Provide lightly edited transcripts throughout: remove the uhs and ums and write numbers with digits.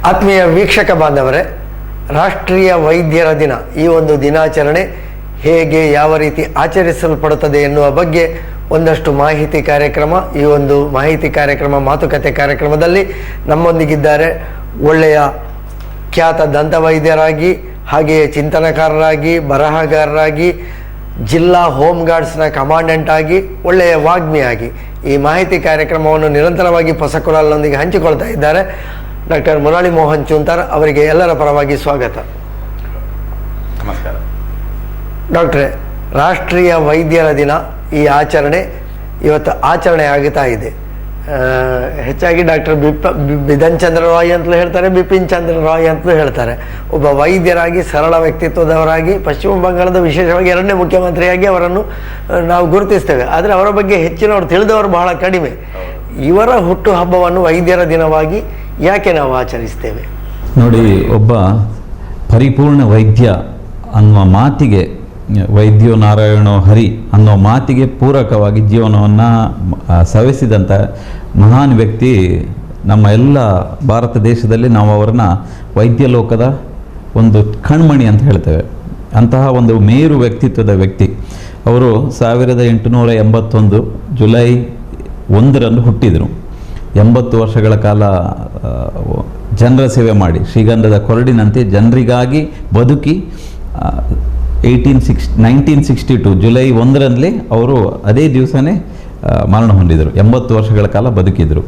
ಆತ್ಮೀಯ ವೀಕ್ಷಕ ಬಾಂಧವರೇ, ರಾಷ್ಟ್ರೀಯ ವೈದ್ಯರ ದಿನ ಈ ಒಂದು ದಿನಾಚರಣೆ ಹೇಗೆ ಯಾವ ರೀತಿ ಆಚರಿಸಲ್ಪಡುತ್ತದೆ ಎನ್ನುವ ಬಗ್ಗೆ ಒಂದಷ್ಟು ಮಾಹಿತಿ ಕಾರ್ಯಕ್ರಮ. ಈ ಒಂದು ಮಾಹಿತಿ ಕಾರ್ಯಕ್ರಮ ಮಾತುಕತೆ ಕಾರ್ಯಕ್ರಮದಲ್ಲಿ ನಮ್ಮೊಂದಿಗಿದ್ದಾರೆ ಒಳ್ಳೆಯ ಖ್ಯಾತ ದಂತವೈದ್ಯರಾಗಿ, ಹಾಗೆಯೇ ಚಿಂತನಕಾರರಾಗಿ, ಬರಹಗಾರರಾಗಿ, ಜಿಲ್ಲಾ ಹೋಮ್ ಗಾರ್ಡ್ಸ್ನ ಕಮಾಂಡೆಂಟ್ ಆಗಿ, ಒಳ್ಳೆಯ ವಾಗ್ಮಿಯಾಗಿ ಈ ಮಾಹಿತಿ ಕಾರ್ಯಕ್ರಮವನ್ನು ನಿರಂತರವಾಗಿ ಹೊಸಕುಲಾಲ್ನೊಂದಿಗೆ ಹಂಚಿಕೊಳ್ತಾ ಇದ್ದಾರೆ ಡಾಕ್ಟರ್ ಮುರಳಿ ಮೋಹನ್ ಚೂಂತಾರ್. ಅವರಿಗೆ ಎಲ್ಲರ ಪರವಾಗಿ ಸ್ವಾಗತ. ನಮಸ್ಕಾರ ಡಾಕ್ಟ್ರೇ, ರಾಷ್ಟ್ರೀಯ ವೈದ್ಯರ ದಿನ ಈ ಆಚರಣೆ ಇವತ್ತು ಆಚರಣೆ ಆಗುತ್ತಾ ಇದೆ. ಹೆಚ್ಚಾಗಿ ಡಾಕ್ಟರ್ ಬಿಧನ್ ಚಂದ್ರ ರಾಯ್ ಅಂತಲೂ ಹೇಳ್ತಾರೆ, ಬಿಪಿನ್ ಚಂದ್ರ ರಾಯ್ ಅಂತಲೂ ಹೇಳ್ತಾರೆ. ಒಬ್ಬ ವೈದ್ಯರಾಗಿ, ಸರಳ ವ್ಯಕ್ತಿತ್ವದವರಾಗಿ, ಪಶ್ಚಿಮ ಬಂಗಾಳದ ವಿಶೇಷವಾಗಿ 2ನೇ ಮುಖ್ಯಮಂತ್ರಿಯಾಗಿ ಅವರನ್ನು ನಾವು ಗುರುತಿಸ್ತೇವೆ. ಆದರೆ ಅವರ ಬಗ್ಗೆ ಹೆಚ್ಚಿನವರು ತಿಳಿದವರು ಬಹಳ ಕಡಿಮೆ. ಇವರ ಹುಟ್ಟುಹಬ್ಬವನ್ನು ವೈದ್ಯರ ದಿನವಾಗಿ ಯಾಕೆ ನಾವು ಆಚರಿಸ್ತೇವೆ? ನೋಡಿ, ಒಬ್ಬ ಪರಿಪೂರ್ಣ ವೈದ್ಯ ಅನ್ನುವ ಮಾತಿಗೆ, ವೈದ್ಯೋ ನಾರಾಯಣೋ ಹರಿ ಅನ್ನೋ ಮಾತಿಗೆ ಪೂರಕವಾಗಿ ಜೀವನವನ್ನು ಸವೆಸಿದಂಥ ಮಹಾನ್ ವ್ಯಕ್ತಿ ನಮ್ಮ ಎಲ್ಲ ಭಾರತ ದೇಶದಲ್ಲಿ ನಾವು ಅವರನ್ನ ವೈದ್ಯ ಲೋಕದ ಒಂದು ಕಣ್ಮಣಿ ಅಂತ ಹೇಳ್ತೇವೆ. ಅಂತಹ ಒಂದು ಮೇರು ವ್ಯಕ್ತಿತ್ವದ ವ್ಯಕ್ತಿ ಅವರು 1881 ಜುಲೈ 1ರಂದು ಹುಟ್ಟಿದರು. 80 ವರ್ಷಗಳ ಕಾಲ ಜನರ ಸೇವೆ ಮಾಡಿ, ಶ್ರೀಗಂಧದ ಕೊರಡಿನಂತೆ ಜನರಿಗಾಗಿ ಬದುಕಿ 1962 ಜುಲೈ 1ರಲ್ಲಿ ಅವರು ಅದೇ ದಿವಸನೇ ಮರಣ ಹೊಂದಿದರು. 80 ವರ್ಷಗಳ ಕಾಲ ಬದುಕಿದರು.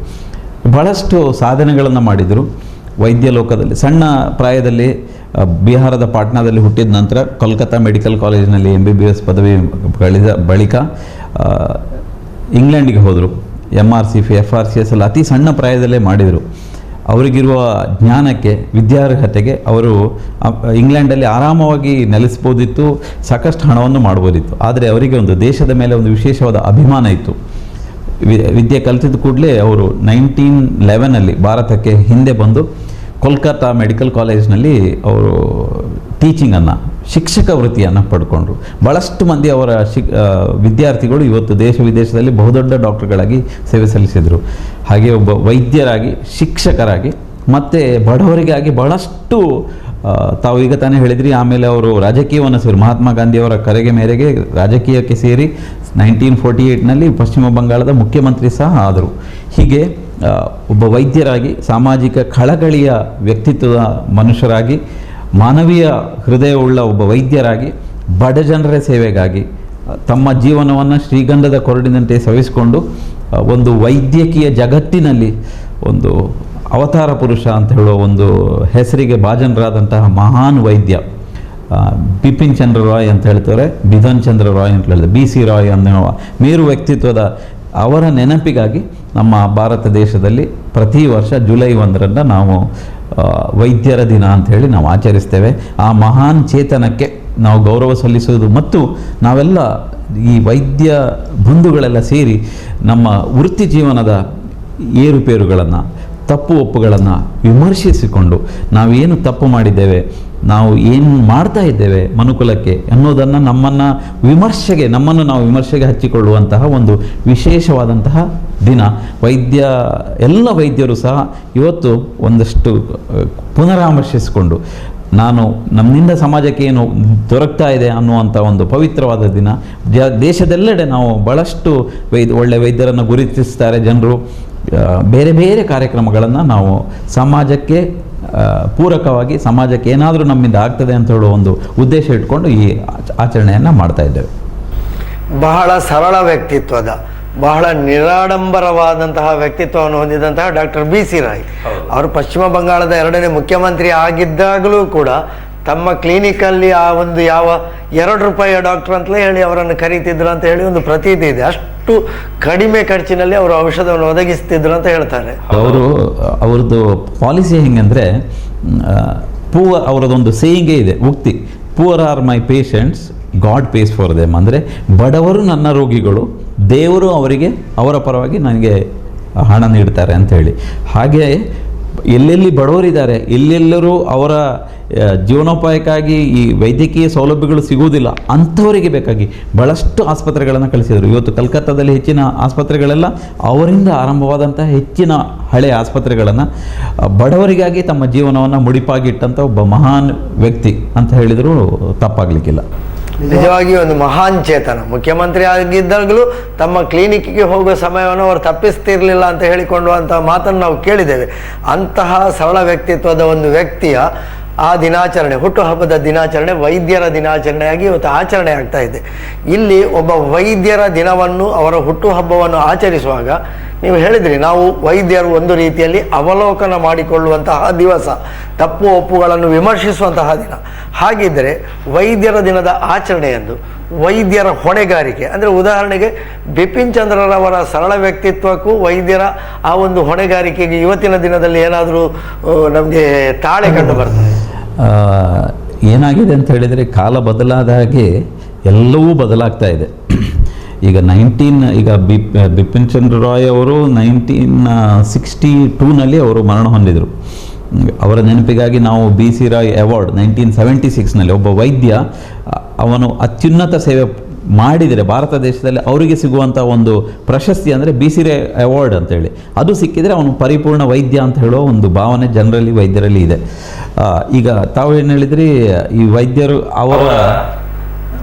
ಬಹಳಷ್ಟು ಸಾಧನೆಗಳನ್ನು ಮಾಡಿದರು ವೈದ್ಯ ಲೋಕದಲ್ಲಿ. ಸಣ್ಣ ಪ್ರಾಯದಲ್ಲಿ ಬಿಹಾರದ ಪಾಟ್ನಾದಲ್ಲಿ ಹುಟ್ಟಿದ ನಂತರ ಕೋಲ್ಕತ್ತಾ ಮೆಡಿಕಲ್ ಕಾಲೇಜಿನಲ್ಲಿ MBBS ಪದವಿ ಗಳಿದ ಬಳಿಕ ಇಂಗ್ಲೆಂಡಿಗೆ ಹೋದರು. MRCP FRCS ಅಲ್ಲಿ ಅತಿ ಸಣ್ಣ ಪ್ರಾಯದಲ್ಲೇ ಮಾಡಿದರು. ಅವರಿಗಿರುವ ಜ್ಞಾನಕ್ಕೆ, ವಿದ್ಯಾರ್ಹತೆಗೆ ಅವರು ಇಂಗ್ಲೆಂಡಲ್ಲಿ ಆರಾಮವಾಗಿ ನೆಲೆಸ್ಬೋದಿತ್ತು, ಸಾಕಷ್ಟು ಹಣವನ್ನು ಮಾಡ್ಬೋದಿತ್ತು. ಆದರೆ ಅವರಿಗೆ ಒಂದು ದೇಶದ ಮೇಲೆ ಒಂದು ವಿಶೇಷವಾದ ಅಭಿಮಾನ ಇತ್ತು. ವಿದ್ಯೆ ಕಲಿತಿದ್ದ ಕೂಡಲೇ ಅವರು 1911 ಭಾರತಕ್ಕೆ ಹಿಂದೆ ಬಂದು ಕೋಲ್ಕತ್ತಾ ಮೆಡಿಕಲ್ ಕಾಲೇಜ್ನಲ್ಲಿ ಅವರು ಟೀಚಿಂಗನ್ನು, ಶಿಕ್ಷಕ ವೃತ್ತಿಯನ್ನು ಪಡ್ಕೊಂಡ್ರು. ಭಾಳಷ್ಟು ಮಂದಿ ಅವರ ವಿದ್ಯಾರ್ಥಿಗಳು ಇವತ್ತು ದೇಶ ವಿದೇಶದಲ್ಲಿ ಬಹುದೊಡ್ಡ ಡಾಕ್ಟರ್ಗಳಾಗಿ ಸೇವೆ ಸಲ್ಲಿಸಿದರು. ಹಾಗೆ ಒಬ್ಬ ವೈದ್ಯರಾಗಿ, ಶಿಕ್ಷಕರಾಗಿ, ಮತ್ತು ಬಡವರಿಗಾಗಿ ಬಹಳಷ್ಟು ತಾವು ಈಗ ತಾನೇ ಹೇಳಿದ್ರಿ. ಆಮೇಲೆ ಅವರು ರಾಜಕೀಯವನ್ನು ಸೇರಿ, ಮಹಾತ್ಮ ಗಾಂಧಿಯವರ ಕರೆಗೆ ಮೇರೆಗೆ ರಾಜಕೀಯಕ್ಕೆ ಸೇರಿ 1948ನಲ್ಲಿ ಪಶ್ಚಿಮ ಬಂಗಾಳದ ಮುಖ್ಯಮಂತ್ರಿ ಸಹ ಆದರು. ಹೀಗೆ ಒಬ್ಬ ವೈದ್ಯರಾಗಿ, ಸಾಮಾಜಿಕ ಕಳಕಳಿಯ ವ್ಯಕ್ತಿತ್ವದ ಮನುಷ್ಯರಾಗಿ, ಮಾನವೀಯ ಹೃದಯವುಳ್ಳ ಒಬ್ಬ ವೈದ್ಯರಾಗಿ, ಬಡ ಜನರ ಸೇವೆಗಾಗಿ ತಮ್ಮ ಜೀವನವನ್ನು ಶ್ರೀಗಂಧದ ಕೊರಡಿನಂತೆ ಸವಿಸಿಕೊಂಡು ಒಂದು ವೈದ್ಯಕೀಯ ಜಗತ್ತಿನಲ್ಲಿ ಒಂದು ಅವತಾರ ಪುರುಷ ಅಂತ ಹೇಳುವ ಒಂದು ಹೆಸರಿಗೆ ಭಾಜನರಾದಂತಹ ಮಹಾನ್ ವೈದ್ಯ ಬಿಪಿನ್ ಚಂದ್ರ ರಾಯ್ ಅಂತ ಹೇಳ್ತಾರೆ, ಬಿಧನ್ ಚಂದ್ರ ರಾಯ್ ಅಂತ ಹೇಳಿದ್ರೆ BC ರಾಯ್ ಅನ್ನುವ ಮೇರು ವ್ಯಕ್ತಿತ್ವದ ಅವರ ನೆನಪಿಗಾಗಿ ನಮ್ಮ ಭಾರತ ದೇಶದಲ್ಲಿ ಪ್ರತಿ ವರ್ಷ ಜುಲೈ 1ರಂದು ನಾವು ವೈದ್ಯರ ದಿನ ಅಂಥೇಳಿ ನಾವು ಆಚರಿಸ್ತೇವೆ. ಆ ಮಹಾನ್ ಚೇತನಕ್ಕೆ ನಾವು ಗೌರವ ಸಲ್ಲಿಸುವುದು ಮತ್ತು ನಾವೆಲ್ಲ ಈ ವೈದ್ಯ ಬಂಧುಗಳೆಲ್ಲ ಸೇರಿ ನಮ್ಮ ವೃತ್ತಿ ಜೀವನದ ಏರುಪೇರುಗಳನ್ನು, ತಪ್ಪು ಒಪ್ಪುಗಳನ್ನು ವಿಮರ್ಶಿಸಿಕೊಂಡು ನಾವೇನು ತಪ್ಪು ಮಾಡಿದ್ದೇವೆ, ನಾವು ಏನು ಮಾಡ್ತಾ ಇದ್ದೇವೆ ಮನುಕುಲಕ್ಕೆ ಅನ್ನೋದನ್ನು ನಮ್ಮನ್ನು ನಾವು ವಿಮರ್ಶೆಗೆ ಹಚ್ಚಿಕೊಳ್ಳುವಂತಹ ಒಂದು ವಿಶೇಷವಾದಂತಹ ದಿನ. ಎಲ್ಲ ವೈದ್ಯರು ಸಹ ಇವತ್ತು ಒಂದಷ್ಟು ಪುನರಾಮರ್ಶಿಸಿಕೊಂಡು ನಮ್ಮಿಂದ ಸಮಾಜಕ್ಕೆ ಏನು ದೊರಕ್ತಾ ಇದೆ ಅನ್ನುವಂಥ ಒಂದು ಪವಿತ್ರವಾದ ದಿನ. ದೇಶದೆಲ್ಲೆಡೆ ನಾವು ಭಾಳಷ್ಟು ಒಳ್ಳೆಯ ವೈದ್ಯರನ್ನು ಗುರುತಿಸ್ತಾರೆ ಜನರು. ಬೇರೆ ಬೇರೆ ಕಾರ್ಯಕ್ರಮಗಳನ್ನು ನಾವು ಸಮಾಜಕ್ಕೆ ಪೂರಕವಾಗಿ, ಸಮಾಜಕ್ಕೆ ಏನಾದರೂ ನಮ್ಮಿಂದ ಆಗ್ತದೆ ಅಂತ ಹೇಳುವ ಒಂದು ಉದ್ದೇಶ ಇಟ್ಕೊಂಡು ಈ ಆಚರಣೆಯನ್ನು ಮಾಡ್ತಾ ಇದ್ದೇವೆ. ಬಹಳ ಸರಳ ವ್ಯಕ್ತಿತ್ವದ, ಬಹಳ ನಿರಾಡಂಬರವಾದಂತಹ ವ್ಯಕ್ತಿತ್ವವನ್ನು ಹೊಂದಿದಂತಹ ಡಾಕ್ಟರ್ BC ರಾಯ್ ಅವರು ಪಶ್ಚಿಮ ಬಂಗಾಳದ 2ನೇ ಮುಖ್ಯಮಂತ್ರಿ ಆಗಿದ್ದಾಗಲೂ ಕೂಡ ತಮ್ಮ ಕ್ಲಿನಿಕಲ್ಲಿ ಆ ಒಂದು ಯಾವ ₹2 ಡಾಕ್ಟರ್ ಅಂತಲೇ ಹೇಳಿ ಅವರನ್ನು ಕರೀತಿದ್ರು ಅಂತ ಹೇಳಿ ಒಂದು ಪ್ರತೀತಿ ಇದೆ. ಅಷ್ಟು ಕಡಿಮೆ ಖರ್ಚಿನಲ್ಲಿ ಅವರು ಔಷಧವನ್ನು ಒದಗಿಸ್ತಿದ್ರು ಅಂತ ಹೇಳ್ತಾರೆ. ಅವ್ರದ್ದು ಪಾಲಿಸಿ ಹೆಂಗಂದರೆ, ಅವರದೊಂದು ಸೇಯಿಂಗೇ ಇದೆ, ಉಕ್ತಿ, poor are my patients, God pays for them. ಅಂದರೆ ಬಡವರು ನನ್ನ ರೋಗಿಗಳು, ದೇವರು ಅವರ ಪರವಾಗಿ ನನಗೆ ಹಣ ನೀಡ್ತಾರೆ ಅಂಥೇಳಿ. ಹಾಗೆ ಎಲ್ಲೆಲ್ಲಿ ಬಡವರಿದ್ದಾರೆ, ಎಲ್ಲೆಲ್ಲರೂ ಅವರ ಜೀವನೋಪಾಯಕ್ಕಾಗಿ ಈ ವೈದ್ಯಕೀಯ ಸೌಲಭ್ಯಗಳು ಸಿಗುವುದಿಲ್ಲ, ಅಂಥವರಿಗೆ ಬೇಕಾಗಿ ಭಾಳಷ್ಟು ಆಸ್ಪತ್ರೆಗಳನ್ನು ಕಳಿಸಿದರು. ಇವತ್ತು ಕಲ್ಕತ್ತಾದಲ್ಲಿ ಹೆಚ್ಚಿನ ಆಸ್ಪತ್ರೆಗಳೆಲ್ಲ ಅವರಿಂದ ಆರಂಭವಾದಂಥ ಹೆಚ್ಚಿನ ಹಳೆಯ ಆಸ್ಪತ್ರೆಗಳನ್ನು ಬಡವರಿಗಾಗಿ ತಮ್ಮ ಜೀವನವನ್ನು ಮುಡಿಪಾಗಿಟ್ಟಂಥ ಒಬ್ಬ ಮಹಾನ್ ವ್ಯಕ್ತಿ ಅಂತ ಹೇಳಿದರೂ ತಪ್ಪಾಗಲಿಕ್ಕಿಲ್ಲ. ನಿಜವಾಗಿ ಒಂದು ಮಹಾನ್ ಚೇತನ. ಮುಖ್ಯಮಂತ್ರಿ ಆಗಿದ್ದಾಗಲೂ ತಮ್ಮ ಕ್ಲಿನಿಕ್ಗೆ ಹೋಗುವ ಸಮಯವನ್ನು ಅವರು ತಪ್ಪಿಸ್ತಿರ್ಲಿಲ್ಲ ಅಂತ ಹೇಳಿಕೊಳ್ಳುವಂಥ ಮಾತನ್ನು ನಾವು ಕೇಳಿದ್ದೇವೆ. ಅಂತಹ ಸರಳ ವ್ಯಕ್ತಿತ್ವದ ಒಂದು ವ್ಯಕ್ತಿಯ ಆ ದಿನಾಚರಣೆ, ಹುಟ್ಟುಹಬ್ಬದ ದಿನಾಚರಣೆ, ವೈದ್ಯರ ದಿನಾಚರಣೆಯಾಗಿ ಇವತ್ತು ಆಚರಣೆ ಆಗ್ತಾ ಇದೆ. ಇಲ್ಲಿ ಒಬ್ಬ ವೈದ್ಯರ ದಿನವನ್ನು, ಅವರ ಹುಟ್ಟುಹಬ್ಬವನ್ನು ಆಚರಿಸುವಾಗ ನೀವು ಹೇಳಿದ್ರಿ, ನಾವು ವೈದ್ಯರು ಒಂದು ರೀತಿಯಲ್ಲಿ ಅವಲೋಕನ ಮಾಡಿಕೊಳ್ಳುವಂತಹ ದಿವಸ, ತಪ್ಪು ಒಪ್ಪುಗಳನ್ನು ವಿಮರ್ಶಿಸುವಂತಹ ದಿನ. ಹಾಗಿದ್ದರೆ ವೈದ್ಯರ ದಿನದ ಆಚರಣೆಯಂದು ವೈದ್ಯರ ಹೊಣೆಗಾರಿಕೆ ಅಂದರೆ, ಉದಾಹರಣೆಗೆ ಬಿಪಿನ್ ಚಂದ್ರರವರ ಸರಳ ವ್ಯಕ್ತಿತ್ವಕ್ಕೂ ವೈದ್ಯರ ಆ ಒಂದು ಹೊಣೆಗಾರಿಕೆಗೆ ಇವತ್ತಿನ ದಿನದಲ್ಲಿ ಏನಾದರೂ ನಮಗೆ ತಾಳೆ ಕಂಡು ಬರ್ತದೆ? ಏನಾಗಿದೆ ಅಂತ ಹೇಳಿದರೆ, ಕಾಲ ಬದಲಾದ ಹಾಗೆ ಎಲ್ಲವೂ ಬದಲಾಗ್ತಾ ಇದೆ. ಈಗ ಬಿಪಿನ್ ಚಂದ್ರ ರಾಯ್ ಅವರು 1962ನಲ್ಲಿ ಅವರು ಮರಣ ಹೊಂದಿದರು. ಅವರ ನೆನಪಿಗಾಗಿ ನಾವು BC ರಾಯ್ ಅವಾರ್ಡ್ 1976ನಲ್ಲಿ ಒಬ್ಬ ವೈದ್ಯ ಅವನು ಅತ್ಯುನ್ನತ ಸೇವೆ ಮಾಡಿದರೆ ಭಾರತ ದೇಶದಲ್ಲಿ ಅವರಿಗೆ ಸಿಗುವಂಥ ಒಂದು ಪ್ರಶಸ್ತಿ ಅಂದರೆ BC ರಾಯ್ ಅವಾರ್ಡ್ ಅಂತೇಳಿ, ಅದು ಸಿಕ್ಕಿದರೆ ಅವನು ಪರಿಪೂರ್ಣ ವೈದ್ಯ ಅಂತ ಹೇಳೋ ಒಂದು ಭಾವನೆ ಜನರಲ್ಲಿ, ವೈದ್ಯರಲ್ಲಿ ಇದೆ. ಈಗ ತಾವು ಏನು ಹೇಳಿದ್ರಿ, ಈ ವೈದ್ಯರು ಅವರ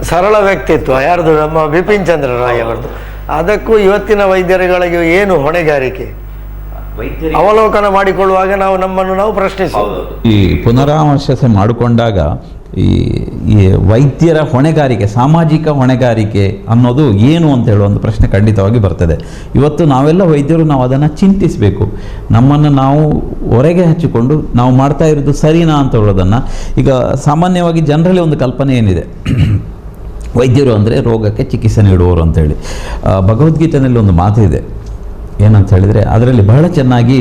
ಸರಳ ವ್ಯಕ್ತಿತ್ವ ಯಾರ್ದು? ನಮ್ಮ ಬಿಪಿನ್ ಚಂದ್ರ ರಾಯ್ ಅವರದು. ಅದಕ್ಕೂ ಇವತ್ತಿನ ವೈದ್ಯರುಗಳಿಗೆ ಏನು ಹೊಣೆಗಾರಿಕೆ? ಅವಲೋಕನ ಮಾಡಿಕೊಳ್ಳುವಾಗ ನಮ್ಮನ್ನು ನಾವು ಪ್ರಶ್ನಿಸೋದು. ಈ ಪುನರಾವರ್ಶನೆ ಮಾಡಿಕೊಂಡಾಗ ಈ ವೈದ್ಯರ ಹೊಣೆಗಾರಿಕೆ, ಸಾಮಾಜಿಕ ಹೊಣೆಗಾರಿಕೆ ಅನ್ನೋದು ಏನು ಅಂತ ಹೇಳೋ ಒಂದು ಪ್ರಶ್ನೆ ಖಂಡಿತವಾಗಿ ಬರ್ತದೆ. ಇವತ್ತು ನಾವೆಲ್ಲ ವೈದ್ಯರು ನಾವು ಅದನ್ನು ಚಿಂತಿಸಬೇಕು. ನಮ್ಮನ್ನು ನಾವು ಹೊರಗೆ ಹಚ್ಚಿಕೊಂಡು ನಾವು ಮಾಡ್ತಾ ಇರೋದು ಸರಿನಾ ಅಂತ ಹೇಳೋದನ್ನು. ಈಗ ಸಾಮಾನ್ಯವಾಗಿ ಜನರಲ್ಲಿ ಒಂದು ಕಲ್ಪನೆ ಏನಿದೆ, ವೈದ್ಯರು ಅಂದರೆ ರೋಗಕ್ಕೆ ಚಿಕಿತ್ಸೆ ನೀಡುವವರು ಅಂತೇಳಿ. ಭಗವದ್ಗೀತೆಯಲ್ಲಿ ಒಂದು ಮಾತಿದೆ, ಏನಂತ ಹೇಳಿದರೆ ಅದರಲ್ಲಿ ಬಹಳ ಚೆನ್ನಾಗಿ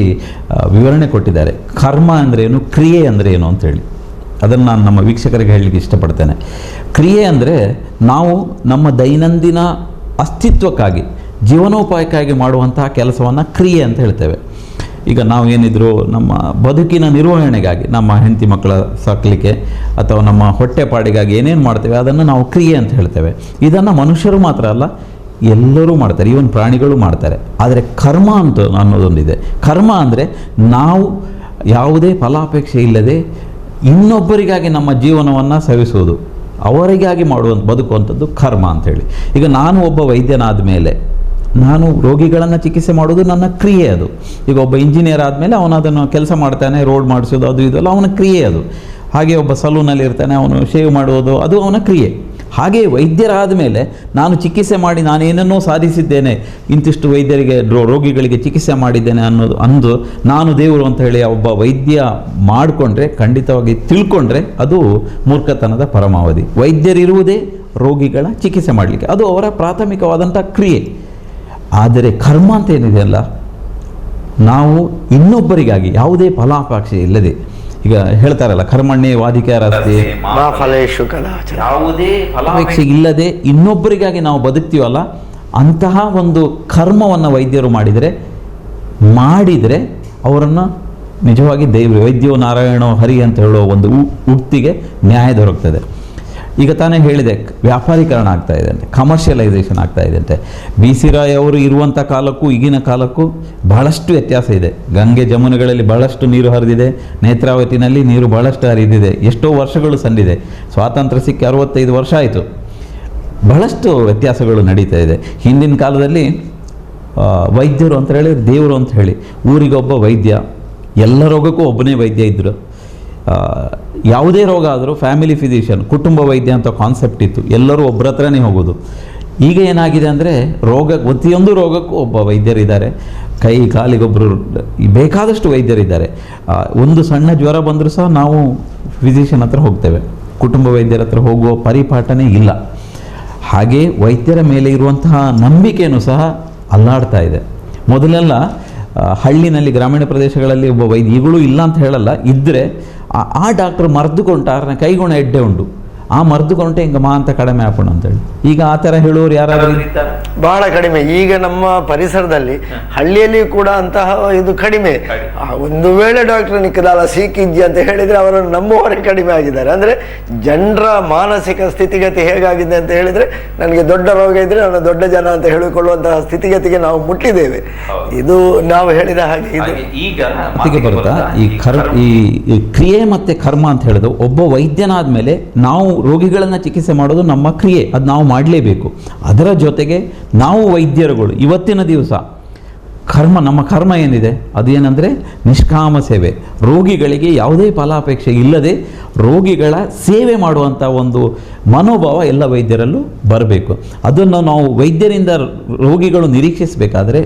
ವಿವರಣೆ ಕೊಟ್ಟಿದ್ದಾರೆ. ಕರ್ಮ ಅಂದ್ರೇನು, ಕ್ರಿಯೆ ಅಂದರೆ ಏನು ಅಂತೇಳಿ. ಅದನ್ನು ನಾನು ನಮ್ಮ ವೀಕ್ಷಕರಿಗೆ ಹೇಳಲಿಕ್ಕೆ ಇಷ್ಟಪಡ್ತೇನೆ. ಕ್ರಿಯೆ ಅಂದರೆ ನಾವು ನಮ್ಮ ದೈನಂದಿನ ಅಸ್ತಿತ್ವಕ್ಕಾಗಿ, ಜೀವನೋಪಾಯಕ್ಕಾಗಿ ಮಾಡುವಂತಹ ಕೆಲಸವನ್ನು ಕ್ರಿಯೆ ಅಂತ ಹೇಳ್ತೇವೆ. ಈಗ ನಾವು ಏನಿದ್ರು ನಮ್ಮ ಬದುಕಿನ ನಿರ್ವಹಣೆಗಾಗಿ, ನಮ್ಮ ಹೆಂಡತಿ ಮಕ್ಕಳ ಸಾಕಲಿಕ್ಕೆ ಅಥವಾ ನಮ್ಮ ಹೊಟ್ಟೆಪಾಡಿಗಾಗಿ ಏನೇನು ಮಾಡ್ತೇವೆ ಅದನ್ನು ನಾವು ಕ್ರಿಯೆ ಅಂತ ಹೇಳ್ತೇವೆ. ಇದನ್ನು ಮನುಷ್ಯರು ಮಾತ್ರ ಅಲ್ಲ, ಎಲ್ಲರೂ ಮಾಡ್ತಾರೆ, ಈವನ್ ಪ್ರಾಣಿಗಳು ಮಾಡ್ತಾರೆ. ಆದರೆ ಕರ್ಮ ಅಂತ ಅನ್ನೋದೊಂದಿದೆ. ಕರ್ಮ ಅಂದರೆ ನಾವು ಯಾವುದೇ ಫಲಾಪೇಕ್ಷೆ ಇಲ್ಲದೆ ಇನ್ನೊಬ್ಬರಿಗಾಗಿ ನಮ್ಮ ಜೀವನವನ್ನು ಸವಿಸುವುದು, ಅವರಿಗಾಗಿ ಬದುಕುವಂಥದ್ದು ಕರ್ಮ ಅಂಥೇಳಿ. ಈಗ ನಾನು ಒಬ್ಬ ವೈದ್ಯನಾದ ಮೇಲೆ ನಾನು ರೋಗಿಗಳನ್ನು ಚಿಕಿತ್ಸೆ ಮಾಡೋದು ನನ್ನ ಕ್ರಿಯೆ ಅದು. ಈಗ ಒಬ್ಬ ಇಂಜಿನಿಯರ್ ಆದಮೇಲೆ ಅವನು ಅದನ್ನು ಕೆಲಸ ಮಾಡ್ತಾನೆ, ರೋಡ್ ಮಾಡಿಸೋದು ಅದು ಇದೆಲ್ಲ ಅವನ ಕ್ರಿಯೆ ಅದು. ಹಾಗೆ ಒಬ್ಬ ಸಲೂನಲ್ಲಿ ಇರ್ತಾನೆ, ಅವನು ಶೇವ್ ಮಾಡುವುದು ಅದು ಅವನ ಕ್ರಿಯೆ. ಹಾಗೆ ವೈದ್ಯರಾದ ಮೇಲೆ ನಾನು ಚಿಕಿತ್ಸೆ ಮಾಡಿ ನಾನೇನನ್ನೋ ಸಾಧಿಸಿದ್ದೇನೆ, ಇಂತಿಷ್ಟು ವೈದ್ಯರಿಗೆ ರೋಗಿಗಳಿಗೆ ಚಿಕಿತ್ಸೆ ಮಾಡಿದ್ದೇನೆ ಅಂದು ನಾನು ದೇವರು ಅಂತ ಹೇಳಿ ಒಬ್ಬ ವೈದ್ಯ ಮಾಡಿಕೊಂಡ್ರೆ, ಖಂಡಿತವಾಗಿ ತಿಳ್ಕೊಂಡ್ರೆ ಅದು ಮೂರ್ಖತನದ ಪರಮಾವಧಿ. ವೈದ್ಯರಿರುವುದೇ ರೋಗಿಗಳ ಚಿಕಿತ್ಸೆ ಮಾಡಲಿಕ್ಕೆ, ಅದು ಅವರ ಪ್ರಾಥಮಿಕವಾದಂಥ ಕ್ರಿಯೆ. ಆದರೆ ಕರ್ಮ ಅಂತ ಏನಿದೆಯಲ್ಲ, ನಾವು ಇನ್ನೊಬ್ಬರಿಗಾಗಿ ಯಾವುದೇ ಫಲಾಪೇಕ್ಷೆ ಇಲ್ಲದೆ, ಈಗ ಹೇಳ್ತಾರಲ್ಲ ಕರ್ಮಣ್ಯೇ ವಾಧಿಕಾರಸ್ತೆ ಮಾ ಫಲೇಷು ಕದಾಚನ, ಯಾವುದೇ ಫಲಾಪೇಕ್ಷೆ ಇಲ್ಲದೆ ಇನ್ನೊಬ್ಬರಿಗಾಗಿ ನಾವು ಬದುಕ್ತೀವಲ್ಲ, ಅಂತಹ ಒಂದು ಕರ್ಮವನ್ನು ವೈದ್ಯರು ಮಾಡಿದರೆ ಅವರನ್ನು ನಿಜವಾಗಿ ದೇವರು, ವೈದ್ಯೋ ನಾರಾಯಣೋ ಹರಿ ಅಂತ ಹೇಳೋ ಒಂದು ಉಕ್ತಿಗೆ ನ್ಯಾಯ ದೊರಕ್ತದೆ. ಈಗ ತಾನೇ ಹೇಳಿದೆ, ವ್ಯಾಪಾರೀಕರಣ ಆಗ್ತಾ ಇದೆ ಅಂತೆ, ಕಮರ್ಷಿಯಲೈಸೇಷನ್ ಆಗ್ತಾ ಇದೆ ಅಂತೆ. BC ರಾಯ್ ಅವರು ಇರುವಂಥ ಕಾಲಕ್ಕೂ ಈಗಿನ ಕಾಲಕ್ಕೂ ಬಹಳಷ್ಟು ವ್ಯತ್ಯಾಸ ಇದೆ. ಗಂಗೆ ಜಮುನೆಗಳಲ್ಲಿ ಬಹಳಷ್ಟು ನೀರು ಹರಿದಿದೆ, ನೇತ್ರಾವತಿನಲ್ಲಿ ನೀರು ಬಹಳಷ್ಟು ಹರಿದಿದೆ, ಎಷ್ಟೋ ವರ್ಷಗಳು ಸಂದಿದೆ. ಸ್ವಾತಂತ್ರ್ಯ ಸಿಕ್ಕಿ 65 ವರ್ಷ ಆಯಿತು. ಬಹಳಷ್ಟು ವ್ಯತ್ಯಾಸಗಳು ನಡೀತಾ ಇದೆ. ಹಿಂದಿನ ಕಾಲದಲ್ಲಿ ವೈದ್ಯರು ಅಂತ ಹೇಳಿ ದೇವರು ಅಂತ ಹೇಳಿ, ಊರಿಗೊಬ್ಬ ವೈದ್ಯ, ಎಲ್ಲ ರೋಗಕ್ಕೂ ಒಬ್ಬನೇ ವೈದ್ಯ ಇದ್ದರು. ಯಾವುದೇ ರೋಗ ಆದರೂ ಫ್ಯಾಮಿಲಿ ಫಿಸಿಷಿಯನ್, ಕುಟುಂಬ ವೈದ್ಯ ಅಂತ ಕಾನ್ಸೆಪ್ಟ್ ಇತ್ತು, ಎಲ್ಲರೂ ಒಬ್ಬರ ಹತ್ರನೇ ಹೋಗೋದು. ಈಗ ಏನಾಗಿದೆ ಅಂದರೆ ಪ್ರತಿಯೊಂದು ರೋಗಕ್ಕೂ ಒಬ್ಬ ವೈದ್ಯರಿದ್ದಾರೆ, ಕೈ ಕಾಲಿಗೊಬ್ಬರು, ಬೇಕಾದಷ್ಟು ವೈದ್ಯರಿದ್ದಾರೆ. ಒಂದು ಸಣ್ಣ ಜ್ವರ ಬಂದರೂ ಸಹ ನಾವು ಫಿಸಿಷಿಯನ್ ಹತ್ರ ಹೋಗ್ತೇವೆ, ಕುಟುಂಬ ವೈದ್ಯರ ಹತ್ರ ಹೋಗುವ ಪರಿಪಾಠನೇ ಇಲ್ಲ. ಹಾಗೆ ವೈದ್ಯರ ಮೇಲೆ ಇರುವಂತಹ ನಂಬಿಕೆಯೂ ಸಹ ಅಲ್ಲಾಡ್ತಾ ಇದೆ. ಮೊದಲೆಲ್ಲ ಹಳ್ಳಿನಲ್ಲಿ, ಗ್ರಾಮೀಣ ಪ್ರದೇಶಗಳಲ್ಲಿ ಒಬ್ಬ ವೈದ್ಯ, ಈಗಲೂ ಇಲ್ಲ ಅಂತ ಹೇಳಲ್ಲ, ಇದ್ದರೆ ಆ ಡಾಕ್ಟರ್ ಮರೆದುಕೊಂಡ ಕೈಗುಣ ಎಡ್ಡೆ ಉಂಟು. ಆ ಮರ್ದುಕೊಂಡೆ ಹಿಂಗೆ ಮಾ ಅಂತ ಕಡಿಮೆ ಹಾಕೋಣ ಅಂತೇಳಿ. ಈಗ ಆ ಥರ ಹೇಳೋರು ಯಾರಾದರೂ ಇರ್ತಾರೆ? ಬಹಳ ಕಡಿಮೆ. ಈಗ ನಮ್ಮ ಪರಿಸರದಲ್ಲಿ ಹಳ್ಳಿಯಲ್ಲಿ ಕೂಡ ಅಂತಹ ಇದು ಕಡಿಮೆ. ಒಂದು ವೇಳೆ ಡಾಕ್ಟರ್ ನಿಕ್ಕದಲ್ಲ ಸೀಕಿಜ್ಜಿ ಅಂತ ಹೇಳಿದ್ರೆ ಅವರನ್ನು ನಂಬುವವರೇ ಕಡಿಮೆ ಆಗಿದ್ದಾರೆ. ಅಂದ್ರೆ ಜನರ ಮಾನಸಿಕ ಸ್ಥಿತಿಗತಿ ಹೇಗಾಗಿದೆ ಅಂತ ಹೇಳಿದ್ರೆ, ನನಗೆ ದೊಡ್ಡ ರೋಗ ಇದ್ರೆ ನಾನು ದೊಡ್ಡ ಜನ ಅಂತ ಹೇಳಿಕೊಳ್ಳುವಂತಹ ಸ್ಥಿತಿಗತಿಗೆ ನಾವು ಮುಟ್ಟಿದ್ದೇವೆ. ಇದು ನಾವು ಹೇಳಿದ ಹಾಗೆ ಈಗ ಬರುತ್ತಾ ಈ ಕ್ರಿಯೆ ಮತ್ತೆ ಕರ್ಮ ಅಂತ ಹೇಳಿದ್ರು. ಒಬ್ಬ ವೈದ್ಯನಾದ ಮೇಲೆ ನಾವು ರೋಗಿಗಳನ್ನ ಚಿಕಿತ್ಸೆ ಮಾಡೋದು ನಮ್ಮ ಕ್ರಿಯೆ, ಅದು ನಾವು ಮಾಡಲೇಬೇಕು. ಅದರ ಜೊತೆಗೆ ನಾವು ವೈದ್ಯರುಗಳು ಇವತ್ತಿನ ದಿವಸ ನಮ್ಮ ಕರ್ಮ ಏನಿದೆ ಅದು ಏನಂದರೆ ನಿಷ್ಕಾಮ ಸೇವೆ. ರೋಗಿಗಳಿಗೆ ಯಾವುದೇ ಫಲಾಪೇಕ್ಷೆ ಇಲ್ಲದೆ ರೋಗಿಗಳ ಸೇವೆ ಮಾಡುವಂಥ ಒಂದು ಮನೋಭಾವ ಎಲ್ಲ ವೈದ್ಯರಲ್ಲೂ ಬರಬೇಕು. ಅದನ್ನು ನಾವು ವೈದ್ಯರಿಂದ ರೋಗಿಗಳು ನಿರೀಕ್ಷಿಸಬೇಕಾದ್ರೆ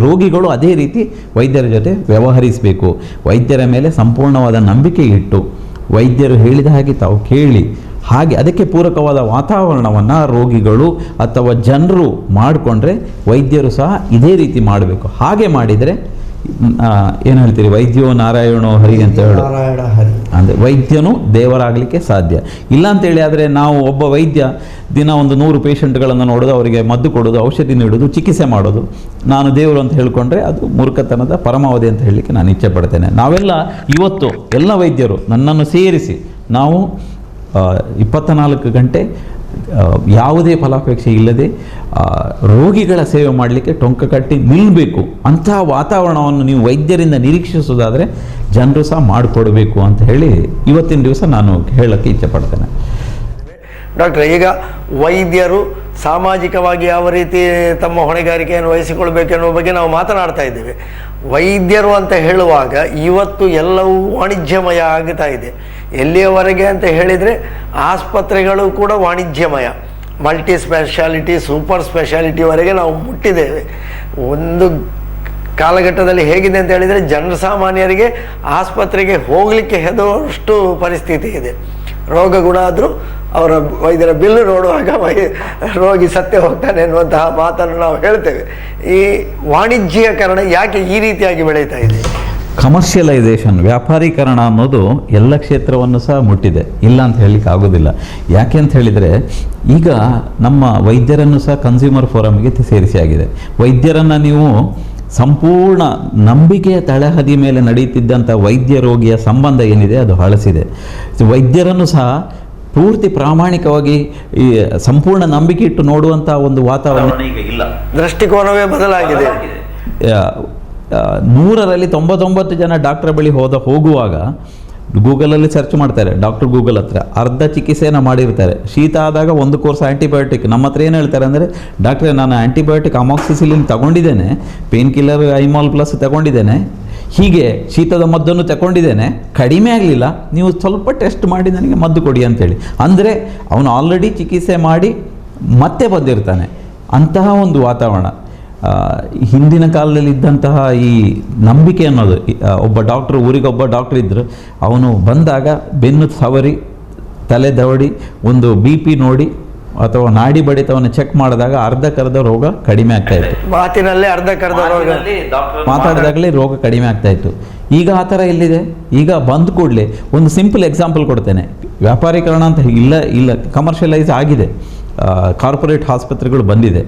ರೋಗಿಗಳು ಅದೇ ರೀತಿ ವೈದ್ಯರ ಜೊತೆ ವ್ಯವಹರಿಸಬೇಕು. ವೈದ್ಯರ ಮೇಲೆ ಸಂಪೂರ್ಣವಾದ ನಂಬಿಕೆ ಇಟ್ಟು ವೈದ್ಯರು ಹೇಳಿದ ಹಾಗೆ ತಾವು ಕೇಳಿ, ಹಾಗೆ ಅದಕ್ಕೆ ಪೂರಕವಾದ ವಾತಾವರಣವನ್ನು ರೋಗಿಗಳು ಅಥವಾ ಜನರು ಮಾಡಿಕೊಂಡ್ರೆ ವೈದ್ಯರು ಸಹ ಇದೇ ರೀತಿ ಮಾಡಬೇಕು. ಹಾಗೆ ಮಾಡಿದರೆ ಏನು ಹೇಳ್ತೀರಿ, ವೈದ್ಯೋ ನಾರಾಯಣೋ ಹರಿ ಅಂತ ಹೇಳೋ ಅಂದರೆ ವೈದ್ಯನು ದೇವರಾಗಲಿಕ್ಕೆ ಸಾಧ್ಯ ಇಲ್ಲ ಅಂತೇಳಿ. ಆದರೆ ನಾವು ಒಬ್ಬ ವೈದ್ಯ ದಿನ ಒಂದು 100 ಪೇಷಂಟ್ಗಳನ್ನು ನೋಡೋದು, ಅವರಿಗೆ ಮದ್ದು ಕೊಡೋದು, ಔಷಧಿ ನೀಡೋದು, ಚಿಕಿತ್ಸೆ ಮಾಡೋದು, ನಾನು ದೇವರು ಅಂತ ಹೇಳ್ಕೊಂಡ್ರೆ ಅದು ಮೂರ್ಖತನದ ಪರಮಾವಧಿ ಅಂತ ಹೇಳಲಿಕ್ಕೆ ನಾನು ಇಚ್ಛೆ ಪಡ್ತೇನೆ. ನಾವೆಲ್ಲ ಇವತ್ತು ಎಲ್ಲ ವೈದ್ಯರು ನನ್ನನ್ನು ಸೇರಿಸಿ ನಾವು 24 ಗಂಟೆ ಯಾವುದೇ ಫಲಾಪೇಕ್ಷೆ ಇಲ್ಲದೆ ರೋಗಿಗಳ ಸೇವೆ ಮಾಡಲಿಕ್ಕೆ ಟೊಂಕ ಕಟ್ಟಿ ನಿಲ್ಲಬೇಕು. ಅಂತಹ ವಾತಾವರಣವನ್ನು ನೀವು ವೈದ್ಯರಿಂದ ನಿರೀಕ್ಷಿಸೋದಾದರೆ ಜನರು ಸಹ ಮಾಡಿಕೊಡ್ಬೇಕು ಅಂತ ಹೇಳಿ ಇವತ್ತಿನ ದಿವಸ ನಾನು ಹೇಳೋಕ್ಕೆ ಇಚ್ಛೆ ಪಡ್ತೇನೆ. ಡಾಕ್ಟ್ರೆ, ಈಗ ವೈದ್ಯರು ಸಾಮಾಜಿಕವಾಗಿ ಯಾವ ರೀತಿ ತಮ್ಮ ಹೊಣೆಗಾರಿಕೆಯನ್ನು ವಹಿಸಿಕೊಳ್ಬೇಕೆನ್ನುವ ಬಗ್ಗೆ ನಾವು ಮಾತನಾಡ್ತಾ ಇದ್ದೇವೆ. ವೈದ್ಯರು ಅಂತ ಹೇಳುವಾಗ ಇವತ್ತು ಎಲ್ಲವೂ ವಾಣಿಜ್ಯಮಯ ಆಗ್ತಾ ಇದೆ. ಎಲ್ಲಿಯವರೆಗೆ ಅಂತ ಹೇಳಿದರೆ ಆಸ್ಪತ್ರೆಗಳು ಕೂಡ ವಾಣಿಜ್ಯಮಯ, ಮಲ್ಟಿ ಸ್ಪೆಷಾಲಿಟಿ, ಸೂಪರ್ ಸ್ಪೆಷಾಲಿಟಿವರೆಗೆ ನಾವು ಮುಟ್ಟಿದ್ದೇವೆ. ಒಂದು ಕಾಲಘಟ್ಟದಲ್ಲಿ ಹೇಗಿದೆ ಅಂತ ಹೇಳಿದರೆ ಜನಸಾಮಾನ್ಯರಿಗೆ ಆಸ್ಪತ್ರೆಗೆ ಹೋಗಲಿಕ್ಕೆ ಹೆದರುವಷ್ಟು ಪರಿಸ್ಥಿತಿ ಇದೆ. ರೋಗ ಗುಣ ಆದರೂ ಅವರ ವೈದ್ಯರ ಬಿಲ್ಲು ನೋಡುವಾಗ ರೋಗಿ ಸತ್ಯ ಹೋಗ್ತಾನೆ ಎನ್ನುವಂತಹ ಮಾತನ್ನು ನಾವು ಹೇಳ್ತೇವೆ. ಈ ವಾಣಿಜ್ಯೀಕರಣ ಯಾಕೆ ಈ ರೀತಿಯಾಗಿ ಬೆಳೀತಾ ಇದೆ? ಕಮರ್ಷಿಯಲೈಸೇಷನ್, ವ್ಯಾಪಾರೀಕರಣ ಅನ್ನೋದು ಎಲ್ಲ ಕ್ಷೇತ್ರವನ್ನು ಸಹ ಮುಟ್ಟಿದೆ, ಇಲ್ಲ ಅಂತ ಹೇಳಲಿಕ್ಕೆ ಆಗೋದಿಲ್ಲ. ಯಾಕೆ ಅಂತ ಹೇಳಿದರೆ ಈಗ ನಮ್ಮ ವೈದ್ಯರನ್ನು ಸಹ ಕನ್ಸ್ಯೂಮರ್ ಫೋರಮ್ಗೆ ಸೇರಿಸಿ ಆಗಿದೆ. ವೈದ್ಯರನ್ನು ನೀವು ಸಂಪೂರ್ಣ ನಂಬಿಕೆಯ ತಳಹದಿ ಮೇಲೆ ನಡೆಯುತ್ತಿದ್ದಂಥ ವೈದ್ಯ ರೋಗಿಯ ಸಂಬಂಧ ಏನಿದೆ ಅದು ಹಳಸಿದೆ. ವೈದ್ಯರನ್ನು ಸಹ ಪೂರ್ತಿ ಪ್ರಾಮಾಣಿಕವಾಗಿ ಈ ಸಂಪೂರ್ಣ ನಂಬಿಕೆ ಇಟ್ಟು ನೋಡುವಂಥ ಒಂದು ವಾತಾವರಣ ಈಗ ಇಲ್ಲ. ದೃಷ್ಟಿಕೋನವೇ ಬದಲಾಗಿದೆ. 100ರಲ್ಲಿ 99 ಜನ ಡಾಕ್ಟರ್ ಬಳಿ ಹೋಗುವಾಗ ಗೂಗಲಲ್ಲಿ ಸರ್ಚ್ ಮಾಡ್ತಾರೆ, ಡಾಕ್ಟರ್ ಗೂಗಲ್ ಹತ್ರ ಅರ್ಧ ಚಿಕಿತ್ಸೆಯನ್ನು ಮಾಡಿರ್ತಾರೆ. ಶೀತ ಆದಾಗ ಒಂದು ಕೋರ್ಸ್ ಆ್ಯಂಟಿಬಯೋಟಿಕ್. ನಮ್ಮ ಹತ್ರ ಏನು ಹೇಳ್ತಾರೆ ಅಂದರೆ, ಡಾಕ್ಟ್ರೇ ನಾನು ಆ್ಯಂಟಿಬಯೋಟಿಕ್ ಅಮಾಕ್ಸಿಸಿಲಿನ್ ತಗೊಂಡಿದ್ದೇನೆ, ಪೇನ್ ಕಿಲ್ಲರ್ ಐಮಾಲ್ ಪ್ಲಸ್ ತಗೊಂಡಿದ್ದೇನೆ, ಹೀಗೆ ಶೀತದ ಮದ್ದನ್ನು ತಗೊಂಡಿದ್ದೇನೆ, ಕಡಿಮೆ ಆಗಲಿಲ್ಲ, ನೀವು ಸ್ವಲ್ಪ ಟೆಸ್ಟ್ ಮಾಡಿ ನನಗೆ ಮದ್ದು ಕೊಡಿ ಅಂತೇಳಿ. ಅಂದರೆ ಅವನು ಆಲ್ರೆಡಿ ಚಿಕಿತ್ಸೆ ಮಾಡಿ ಮತ್ತೆ ಬಂದಿರ್ತಾನೆ. ಅಂತಹ ಒಂದು ವಾತಾವರಣ ಹಿಂದಿನ ಕಾಲದಲ್ಲಿ ಇದ್ದಂತಹ ಈ ನಂಬಿಕೆ ಅನ್ನೋದು. ಒಬ್ಬ ಡಾಕ್ಟ್ರು, ಊರಿಗೊಬ್ಬ ಡಾಕ್ಟ್ರ್ ಇದ್ದರು, ಅವನು ಬಂದಾಗ ಬೆನ್ನು ಸವರಿ, ತಲೆ ದವಡಿ, ಒಂದು BP ನೋಡಿ ಅಥವಾ ನಾಡಿ ಬಡಿತವನ್ನು ಚೆಕ್ ಮಾಡಿದಾಗ ಅರ್ಧಕ್ಕರ್ಧ ರೋಗ ಕಡಿಮೆ ಆಗ್ತಾ ಇತ್ತು. ಮಾತಿನಲ್ಲೇ ಅರ್ಧಕ್ಕರ್ಧ ರೋಗ ಮಾತಾಡಿದಾಗಲೇ ರೋಗ ಕಡಿಮೆ ಆಗ್ತಾ ಇತ್ತು. ಈಗ ಆ ಥರ ಎಲ್ಲಿದೆ? ಈಗ ಬಂದ ಕೂಡಲೇ ಒಂದು ಸಿಂಪಲ್ ಎಕ್ಸಾಂಪಲ್ ಕೊಡ್ತೇನೆ. ವ್ಯಾಪಾರೀಕರಣ ಅಂತ ಇಲ್ಲ ಕಮರ್ಷಿಯಲೈಸ್ ಆಗಿದೆ. ಕಾರ್ಪೊರೇಟ್ ಆಸ್ಪತ್ರೆಗಳು ಬಂದಿದೆ.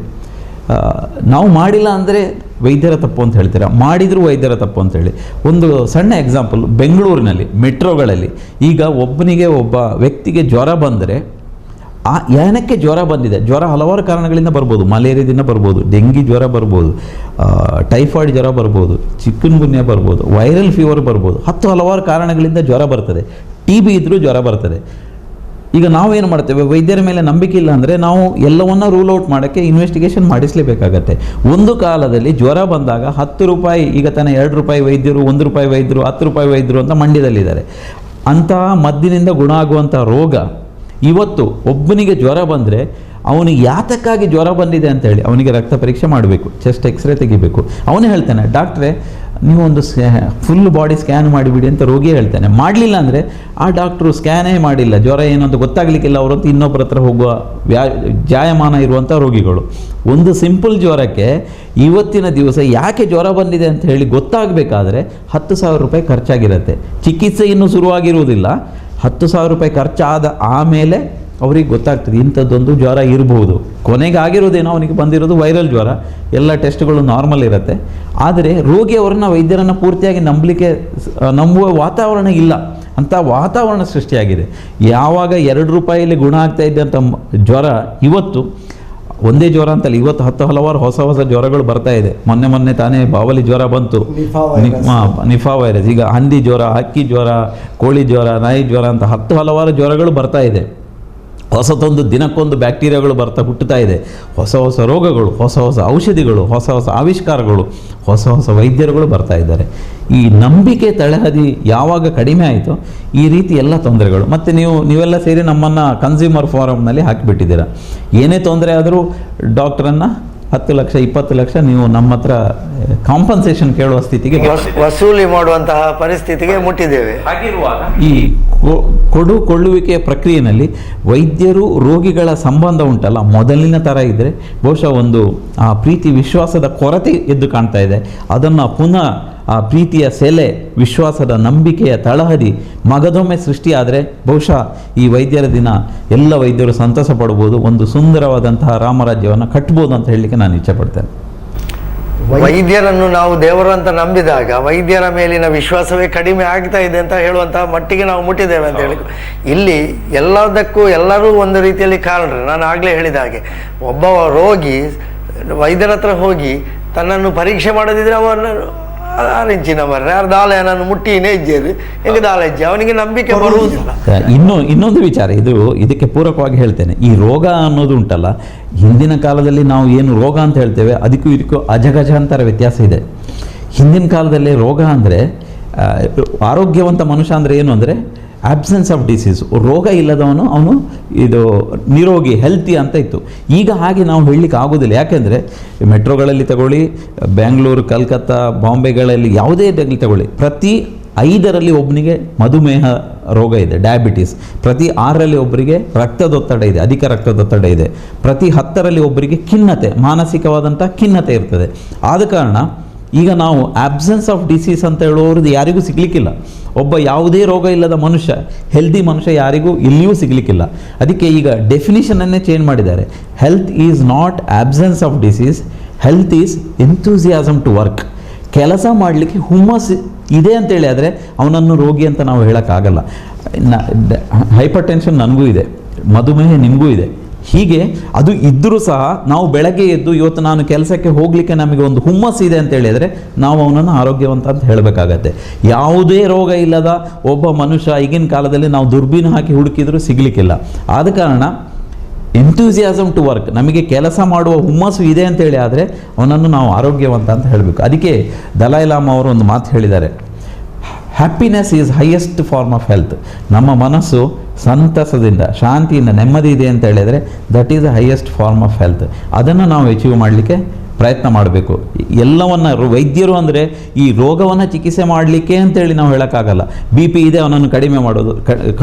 ನಾವು ಮಾಡಿಲ್ಲ ಅಂದರೆ ವೈದ್ಯರ ತಪ್ಪು ಅಂತ ಹೇಳ್ತೀರಾ, ಮಾಡಿದರೂ ವೈದ್ಯರ ತಪ್ಪು ಅಂತ ಹೇಳಿ. ಒಂದು ಸಣ್ಣ ಎಕ್ಸಾಂಪಲ್, ಬೆಂಗಳೂರಿನಲ್ಲಿ ಮೆಟ್ರೋಗಳಲ್ಲಿ ಈಗ ಒಬ್ಬ ವ್ಯಕ್ತಿಗೆ ಜ್ವರ ಬಂದರೆ ಏನಕ್ಕೆ ಜ್ವರ ಬಂದಿದೆ? ಜ್ವರ ಹಲವಾರು ಕಾರಣಗಳಿಂದ ಬರ್ಬೋದು. ಮಲೇರಿಯಾದಿಂದ ಬರ್ಬೋದು, ಡೆಂಗಿ ಜ್ವರ ಬರ್ಬೋದು, ಟೈಫಾಯ್ಡ್ ಜ್ವರ ಬರ್ಬೋದು, ಚಿಕನ್ ಗುನ್ಯಾ ಬರ್ಬೋದು, ವೈರಲ್ ಫೀವರ್ ಬರ್ಬೋದು, ಹಲವಾರು ಕಾರಣಗಳಿಂದ ಜ್ವರ ಬರ್ತದೆ. TB ಇದ್ದರೂ ಜ್ವರ ಬರ್ತದೆ. ಈಗ ನಾವೇನು ಮಾಡ್ತೇವೆ, ವೈದ್ಯರ ಮೇಲೆ ನಂಬಿಕೆ ಇಲ್ಲ ಅಂದರೆ ನಾವು ಎಲ್ಲವನ್ನ ರೂಲ್ ಔಟ್ ಮಾಡೋಕ್ಕೆ ಇನ್ವೆಸ್ಟಿಗೇಷನ್ ಮಾಡಿಸಲೇಬೇಕಾಗತ್ತೆ. ಒಂದು ಕಾಲದಲ್ಲಿ ಜ್ವರ ಬಂದಾಗ 10 ರೂಪಾಯಿ, ಈಗ ತಾನೇ 2 ರೂಪಾಯಿ ವೈದ್ಯರು, 1 ರೂಪಾಯಿ ವೈದ್ಯರು, 10 ರೂಪಾಯಿ ವೈದ್ಯರು ಅಂತ ಮಂಡ್ಯದಲ್ಲಿದ್ದಾರೆ. ಅಂತಹ ಮದ್ದಿನಿಂದ ಗುಣ ಆಗುವಂಥ ರೋಗ ಇವತ್ತು ಒಬ್ಬನಿಗೆ ಜ್ವರ ಬಂದರೆ ಅವನಿಗೆ ಯಾತಕ್ಕಾಗಿ ಜ್ವರ ಬಂದಿದೆ ಅಂತೇಳಿ ಅವನಿಗೆ ರಕ್ತ ಪರೀಕ್ಷೆ ಮಾಡಬೇಕು, ಚೆಸ್ಟ್ ಎಕ್ಸ್ರೇ ತೆಗಿಬೇಕು. ಅವನೇ ಹೇಳ್ತಾನೆ, ಡಾಕ್ಟ್ರೇ ನೀವು ಒಂದು ಫುಲ್ ಬಾಡಿ ಸ್ಕ್ಯಾನ್ ಮಾಡಿಬಿಡಿ ಅಂತ ರೋಗಿ ಹೇಳ್ತಾನೆ. ಮಾಡಲಿಲ್ಲ ಅಂದರೆ ಆ ಡಾಕ್ಟ್ರು ಸ್ಕ್ಯಾನೇ ಮಾಡಿಲ್ಲ, ಜ್ವರ ಏನು ಅಂತ ಗೊತ್ತಾಗಲಿಕ್ಕಿಲ್ಲ ಅವರಂತೂ ಇನ್ನೊಬ್ಬರ ಹತ್ರ ಹೋಗುವ ಜಾಯಮಾನ ಇರುವಂಥ ರೋಗಿಗಳು. ಒಂದು ಸಿಂಪಲ್ ಜ್ವರಕ್ಕೆ ಇವತ್ತಿನ ದಿವಸ ಯಾಕೆ ಜ್ವರ ಬಂದಿದೆ ಅಂತ ಹೇಳಿ ಗೊತ್ತಾಗಬೇಕಾದ್ರೆ 10,000 ರೂಪಾಯಿ ಖರ್ಚಾಗಿರುತ್ತೆ. ಚಿಕಿತ್ಸೆ ಇನ್ನೂ ಶುರುವಾಗಿರುವುದಿಲ್ಲ, 10,000 ರೂಪಾಯಿ ಖರ್ಚಾದ ಆಮೇಲೆ ಅವ್ರಿಗೆ ಗೊತ್ತಾಗ್ತದೆ ಇಂಥದ್ದೊಂದು ಜ್ವರ ಇರಬಹುದು. ಕೊನೆಗೆ ಆಗಿರೋದೇನೋ ಅವನಿಗೆ ಬಂದಿರೋದು ವೈರಲ್ ಜ್ವರ, ಎಲ್ಲ ಟೆಸ್ಟ್ಗಳು ನಾರ್ಮಲ್ ಇರುತ್ತೆ. ಆದರೆ ರೋಗಿಯವರನ್ನ ವೈದ್ಯರನ್ನು ಪೂರ್ತಿಯಾಗಿ ನಂಬುವ ವಾತಾವರಣ ಇಲ್ಲ. ಅಂಥ ವಾತಾವರಣ ಸೃಷ್ಟಿಯಾಗಿದೆ. ಯಾವಾಗ 2 ರೂಪಾಯಿಯಲ್ಲಿ ಗುಣ ಆಗ್ತಾ ಇದ್ದಂಥ ಜ್ವರ ಇವತ್ತು ಒಂದೇ ಜ್ವರ ಅಂತಲ್ಲ, ಇವತ್ತು 10 ಹಲವಾರು ಹೊಸ ಜ್ವರಗಳು ಬರ್ತಾ ಇದೆ. ಮೊನ್ನೆ ತಾನೇ ಬಾವಲಿ ಜ್ವರ ಬಂತು, ನಿಫಾ ವೈರಸ್. ಈಗ ಹಂದಿ ಜ್ವರ, ಹಕ್ಕಿ ಜ್ವರ, ಕೋಳಿ ಜ್ವರ, ನಾಯಿ ಜ್ವರ ಅಂತ 10 ಹಲವಾರು ಜ್ವರಗಳು ಬರ್ತಾ ಇದೆ. ಹೊಸದೊಂದು ದಿನಕ್ಕೊಂದು ಬ್ಯಾಕ್ಟೀರಿಯಾಗಳು ಹುಟ್ಟುತ್ತಾ ಇದೆ. ಹೊಸ ರೋಗಗಳು, ಹೊಸ ಔಷಧಿಗಳು, ಹೊಸ ಆವಿಷ್ಕಾರಗಳು, ಹೊಸ ವೈದ್ಯರುಗಳು ಬರ್ತಾ ಇದ್ದಾರೆ. ಈ ನಂಬಿಕೆ ತಳಹದಿ ಯಾವಾಗ ಕಡಿಮೆ ಆಯಿತೋ ಈ ರೀತಿ ಎಲ್ಲ ತೊಂದರೆಗಳು. ಮತ್ತು ನೀವೆಲ್ಲ ಸೇರಿ ನಮ್ಮನ್ನು ಕನ್ಸ್ಯೂಮರ್ ಫಾರಮ್ನಲ್ಲಿ ಹಾಕಿಬಿಟ್ಟಿದ್ದೀರಾ. ಏನೇ ತೊಂದರೆ ಆದರೂ ಡಾಕ್ಟ್ರನ್ನು 10 ಲಕ್ಷ 20 ಲಕ್ಷ ನೀವು ನಮ್ಮ ಹತ್ರ ಕಾಂಪನ್ಸೇಷನ್ ಕೇಳುವ ಸ್ಥಿತಿಗೆ ವಸೂಲಿ ಮಾಡುವಂತಹ ಪರಿಸ್ಥಿತಿಗೆ ಮುಟ್ಟಿದ್ದೇವೆ. ಹಾಗಿರುವಾಗ ಈ ಕೊಳ್ಳುವಿಕೆಯ ಪ್ರಕ್ರಿಯೆಯಲ್ಲಿ ವೈದ್ಯರು ರೋಗಿಗಳ ಸಂಬಂಧ ಉಂಟಲ್ಲ, ಮೊದಲಿನ ಥರ ಇದ್ದರೆ ಬಹುಶಃ ಒಂದು ಆ ಪ್ರೀತಿ ವಿಶ್ವಾಸದ ಕೊರತೆ ಎದ್ದು ಕಾಣ್ತಾ ಇದೆ. ಅದನ್ನು ಪುನಃ ಆ ಪ್ರೀತಿಯ ಸೆಲೆ, ವಿಶ್ವಾಸದ ನಂಬಿಕೆಯ ತಳಹದಿ ಮಗದೊಮ್ಮೆ ಸೃಷ್ಟಿಯಾದರೆ ಬಹುಶಃ ಈ ವೈದ್ಯರ ದಿನ ಎಲ್ಲ ವೈದ್ಯರು ಸಂತಸ ಪಡ್ಬೋದು, ಒಂದು ಸುಂದರವಾದಂತಹ ರಾಮರಾಜ್ಯವನ್ನು ಕಟ್ಬೋದು ಅಂತ ಹೇಳಲಿಕ್ಕೆ ನಾನು ಇಚ್ಛೆಪಡ್ತೇನೆ. ವೈದ್ಯರನ್ನು ನಾವು ದೇವರು ಅಂತ ನಂಬಿದಾಗ ವೈದ್ಯರ ಮೇಲಿನ ವಿಶ್ವಾಸವೇ ಕಡಿಮೆ ಆಗ್ತಾ ಇದೆ ಅಂತ ಹೇಳುವಂತಹ ಮಟ್ಟಿಗೆ ನಾವು ಮುಟ್ಟಿದ್ದೇವೆ ಅಂತ ಹೇಳಿ. ಇಲ್ಲಿ ಎಲ್ಲದಕ್ಕೂ ಎಲ್ಲರೂ ಒಂದು ರೀತಿಯಲ್ಲಿ ಕಾರಣರು. ನಾನು ಆಗಲೇ ಹೇಳಿದ ಹಾಗೆ, ಒಬ್ಬ ರೋಗಿ ವೈದ್ಯರ ಹತ್ರ ಹೋಗಿ ತನ್ನನ್ನು ಪರೀಕ್ಷೆ ಮಾಡದಿದ್ರೆ ಅವರನ್ನು ಆರಿಂಚಿನ ಮರ್ರೆ ದಾಲೆಯನ್ನು ಮುಟ್ಟಿನೇ ಇದ್ದೇವೆ ಹೆಂಗೆ ದಾಲೆಜ್ಜಿ ಅವನಿಗೆ ನಂಬಿಕೆ ಬರುವುದಿಲ್ಲ. ಇನ್ನೊಂದು ವಿಚಾರ, ಇದಕ್ಕೆ ಪೂರಕವಾಗಿ ಹೇಳ್ತೇನೆ. ಈ ರೋಗ ಅನ್ನೋದು ಉಂಟಲ್ಲ, ಹಿಂದಿನ ಕಾಲದಲ್ಲಿ ನಾವು ಏನು ರೋಗ ಅಂತ ಹೇಳ್ತೇವೆ ಇದಕ್ಕೂ ಅಜಗಜಾಂತರ ವ್ಯತ್ಯಾಸ ಇದೆ. ಹಿಂದಿನ ಕಾಲದಲ್ಲಿ ರೋಗ ಅಂದರೆ ಆರೋಗ್ಯವಂತ ಮನುಷ್ಯ ಅಂದರೆ ಏನು ಅಂದರೆ ಆಬ್ಸೆನ್ಸ್ ಆಫ್ ಡಿಸೀಸ್, ರೋಗ ಇಲ್ಲದವನು ಅವನು ನಿರೋಗಿ, ಹೆಲ್ತಿ ಅಂತ ಇತ್ತು. ಈಗ ಹಾಗೆ ನಾವು ಹೇಳಲಿಕ್ಕೆ ಆಗೋದಿಲ್ಲ. ಯಾಕೆಂದರೆ ಮೆಟ್ರೋಗಳಲ್ಲಿ ತಗೊಳ್ಳಿ, ಬೆಂಗಳೂರು, ಕಲ್ಕತ್ತಾ, ಬಾಂಬೆಗಳಲ್ಲಿ ಯಾವುದೇ ತಗೊಳ್ಳಿ, ಪ್ರತಿ 5ರಲ್ಲಿ ಒಬ್ಬನಿಗೆ ಮಧುಮೇಹ ರೋಗ ಇದೆ, ಡಯಾಬಿಟೀಸ್. ಪ್ರತಿ 6ರಲ್ಲಿ ಒಬ್ಬರಿಗೆ ರಕ್ತದೊತ್ತಡ ಇದೆ, ಅಧಿಕ ರಕ್ತದೊತ್ತಡ ಇದೆ. ಪ್ರತಿ 10ರಲ್ಲಿ ಒಬ್ಬರಿಗೆ ಖಿನ್ನತೆ, ಮಾನಸಿಕವಾದಂಥ ಖಿನ್ನತೆ ಇರ್ತದೆ. ಆದ ಕಾರಣ ಈಗ ನಾವು ಆಬ್ಸೆನ್ಸ್ ಆಫ್ ಡಿಸೀಸ್ ಅಂತ ಹೇಳೋರದ್ದು ಯಾರಿಗೂ ಸಿಗಲಿಕ್ಕಿಲ್ಲ. ಒಬ್ಬ ಯಾವುದೇ ರೋಗ ಇಲ್ಲದ ಮನುಷ್ಯ, ಹೆಲ್ದಿ ಮನುಷ್ಯ ಯಾರಿಗೂ ಇಲ್ಲಿಯೂ ಸಿಗಲಿಕ್ಕಿಲ್ಲ. ಅದಕ್ಕೆ ಈಗ ಡೆಫಿನಿಷನನ್ನೇ ಚೇಂಜ್ ಮಾಡಿದ್ದಾರೆ. Health is not absence of disease, health is enthusiasm to work. ಕೆಲಸ ಮಾಡಲಿಕ್ಕೆ ಹುಮ್ಮಸ್ ಇದೆ ಅಂತೇಳಿ ಆದರೆ ಅವನನ್ನು ರೋಗಿ ಅಂತ ನಾವು ಹೇಳೋಕ್ಕಾಗಲ್ಲ. ಹೈಪರ್ ಟೆನ್ಷನ್ ನನಗೂ ಇದೆ, ಮಧುಮೇಹ ನಿಮಗೂ ಇದೆ. ಹೀಗೆ ಅದು ಇದ್ದರೂ ಸಹ ನಾವು ಬೆಳಗ್ಗೆ ಎದ್ದು ಇವತ್ತು ನಾನು ಕೆಲಸಕ್ಕೆ ಹೋಗಲಿಕ್ಕೆ ನಮಗೆ ಒಂದು ಹುಮ್ಮಸ್ ಇದೆ ಅಂತ ಹೇಳಿದರೆ ನಾವು ಅವನನ್ನು ಆರೋಗ್ಯವಂತ ಅಂತ ಹೇಳಬೇಕಾಗತ್ತೆ. ಯಾವುದೇ ರೋಗ ಇಲ್ಲದ ಒಬ್ಬ ಮನುಷ್ಯ ಈಗಿನ ಕಾಲದಲ್ಲಿ ನಾವು ದುರ್ಬೀನು ಹಾಕಿ ಹುಡುಕಿದರೂ ಸಿಗಲಿಕ್ಕಿಲ್ಲ. ಆದ ಕಾರಣ ಎಂಥೂಸಿಯಾಸಮ್ ಟು ವರ್ಕ್, ನಮಗೆ ಕೆಲಸ ಮಾಡುವ ಹುಮ್ಮಸ್ಸು ಇದೆ ಅಂತೇಳಿ ಆದರೆ ಅವನನ್ನು ನಾವು ಆರೋಗ್ಯವಂತ ಅಂತ ಹೇಳಬೇಕು. ಅದಕ್ಕೆ ದಲೈ ಲಾಮಾ ಅವರು ಒಂದು ಮಾತು ಹೇಳಿದ್ದಾರೆ, happiness is highest form of health. ನಮ್ಮ ಮನಸ್ಸು ಸಂತಸದಿಂದ, ಶಾಂತಿಯಿಂದ, ನೆಮ್ಮದಿ ಇದೆ ಅಂತ ಹೇಳಿದರೆ that is the highest form of health. ಅದನ್ನು ನಾವು ಅಚೀವ್ ಮಾಡಲಿಕ್ಕೆ ಪ್ರಯತ್ನ ಮಾಡಬೇಕು. ಎಲ್ಲವನ್ನು ವೈದ್ಯರು ಅಂದರೆ ಈ ರೋಗವನ್ನು ಚಿಕಿತ್ಸೆ ಮಾಡಲಿಕ್ಕೆ ಅಂತೇಳಿ ನಾವು ಹೇಳೋಕ್ಕಾಗಲ್ಲ. BP ಇದೆ ಅವನನ್ನು ಕಡಿಮೆ ಮಾಡೋದು,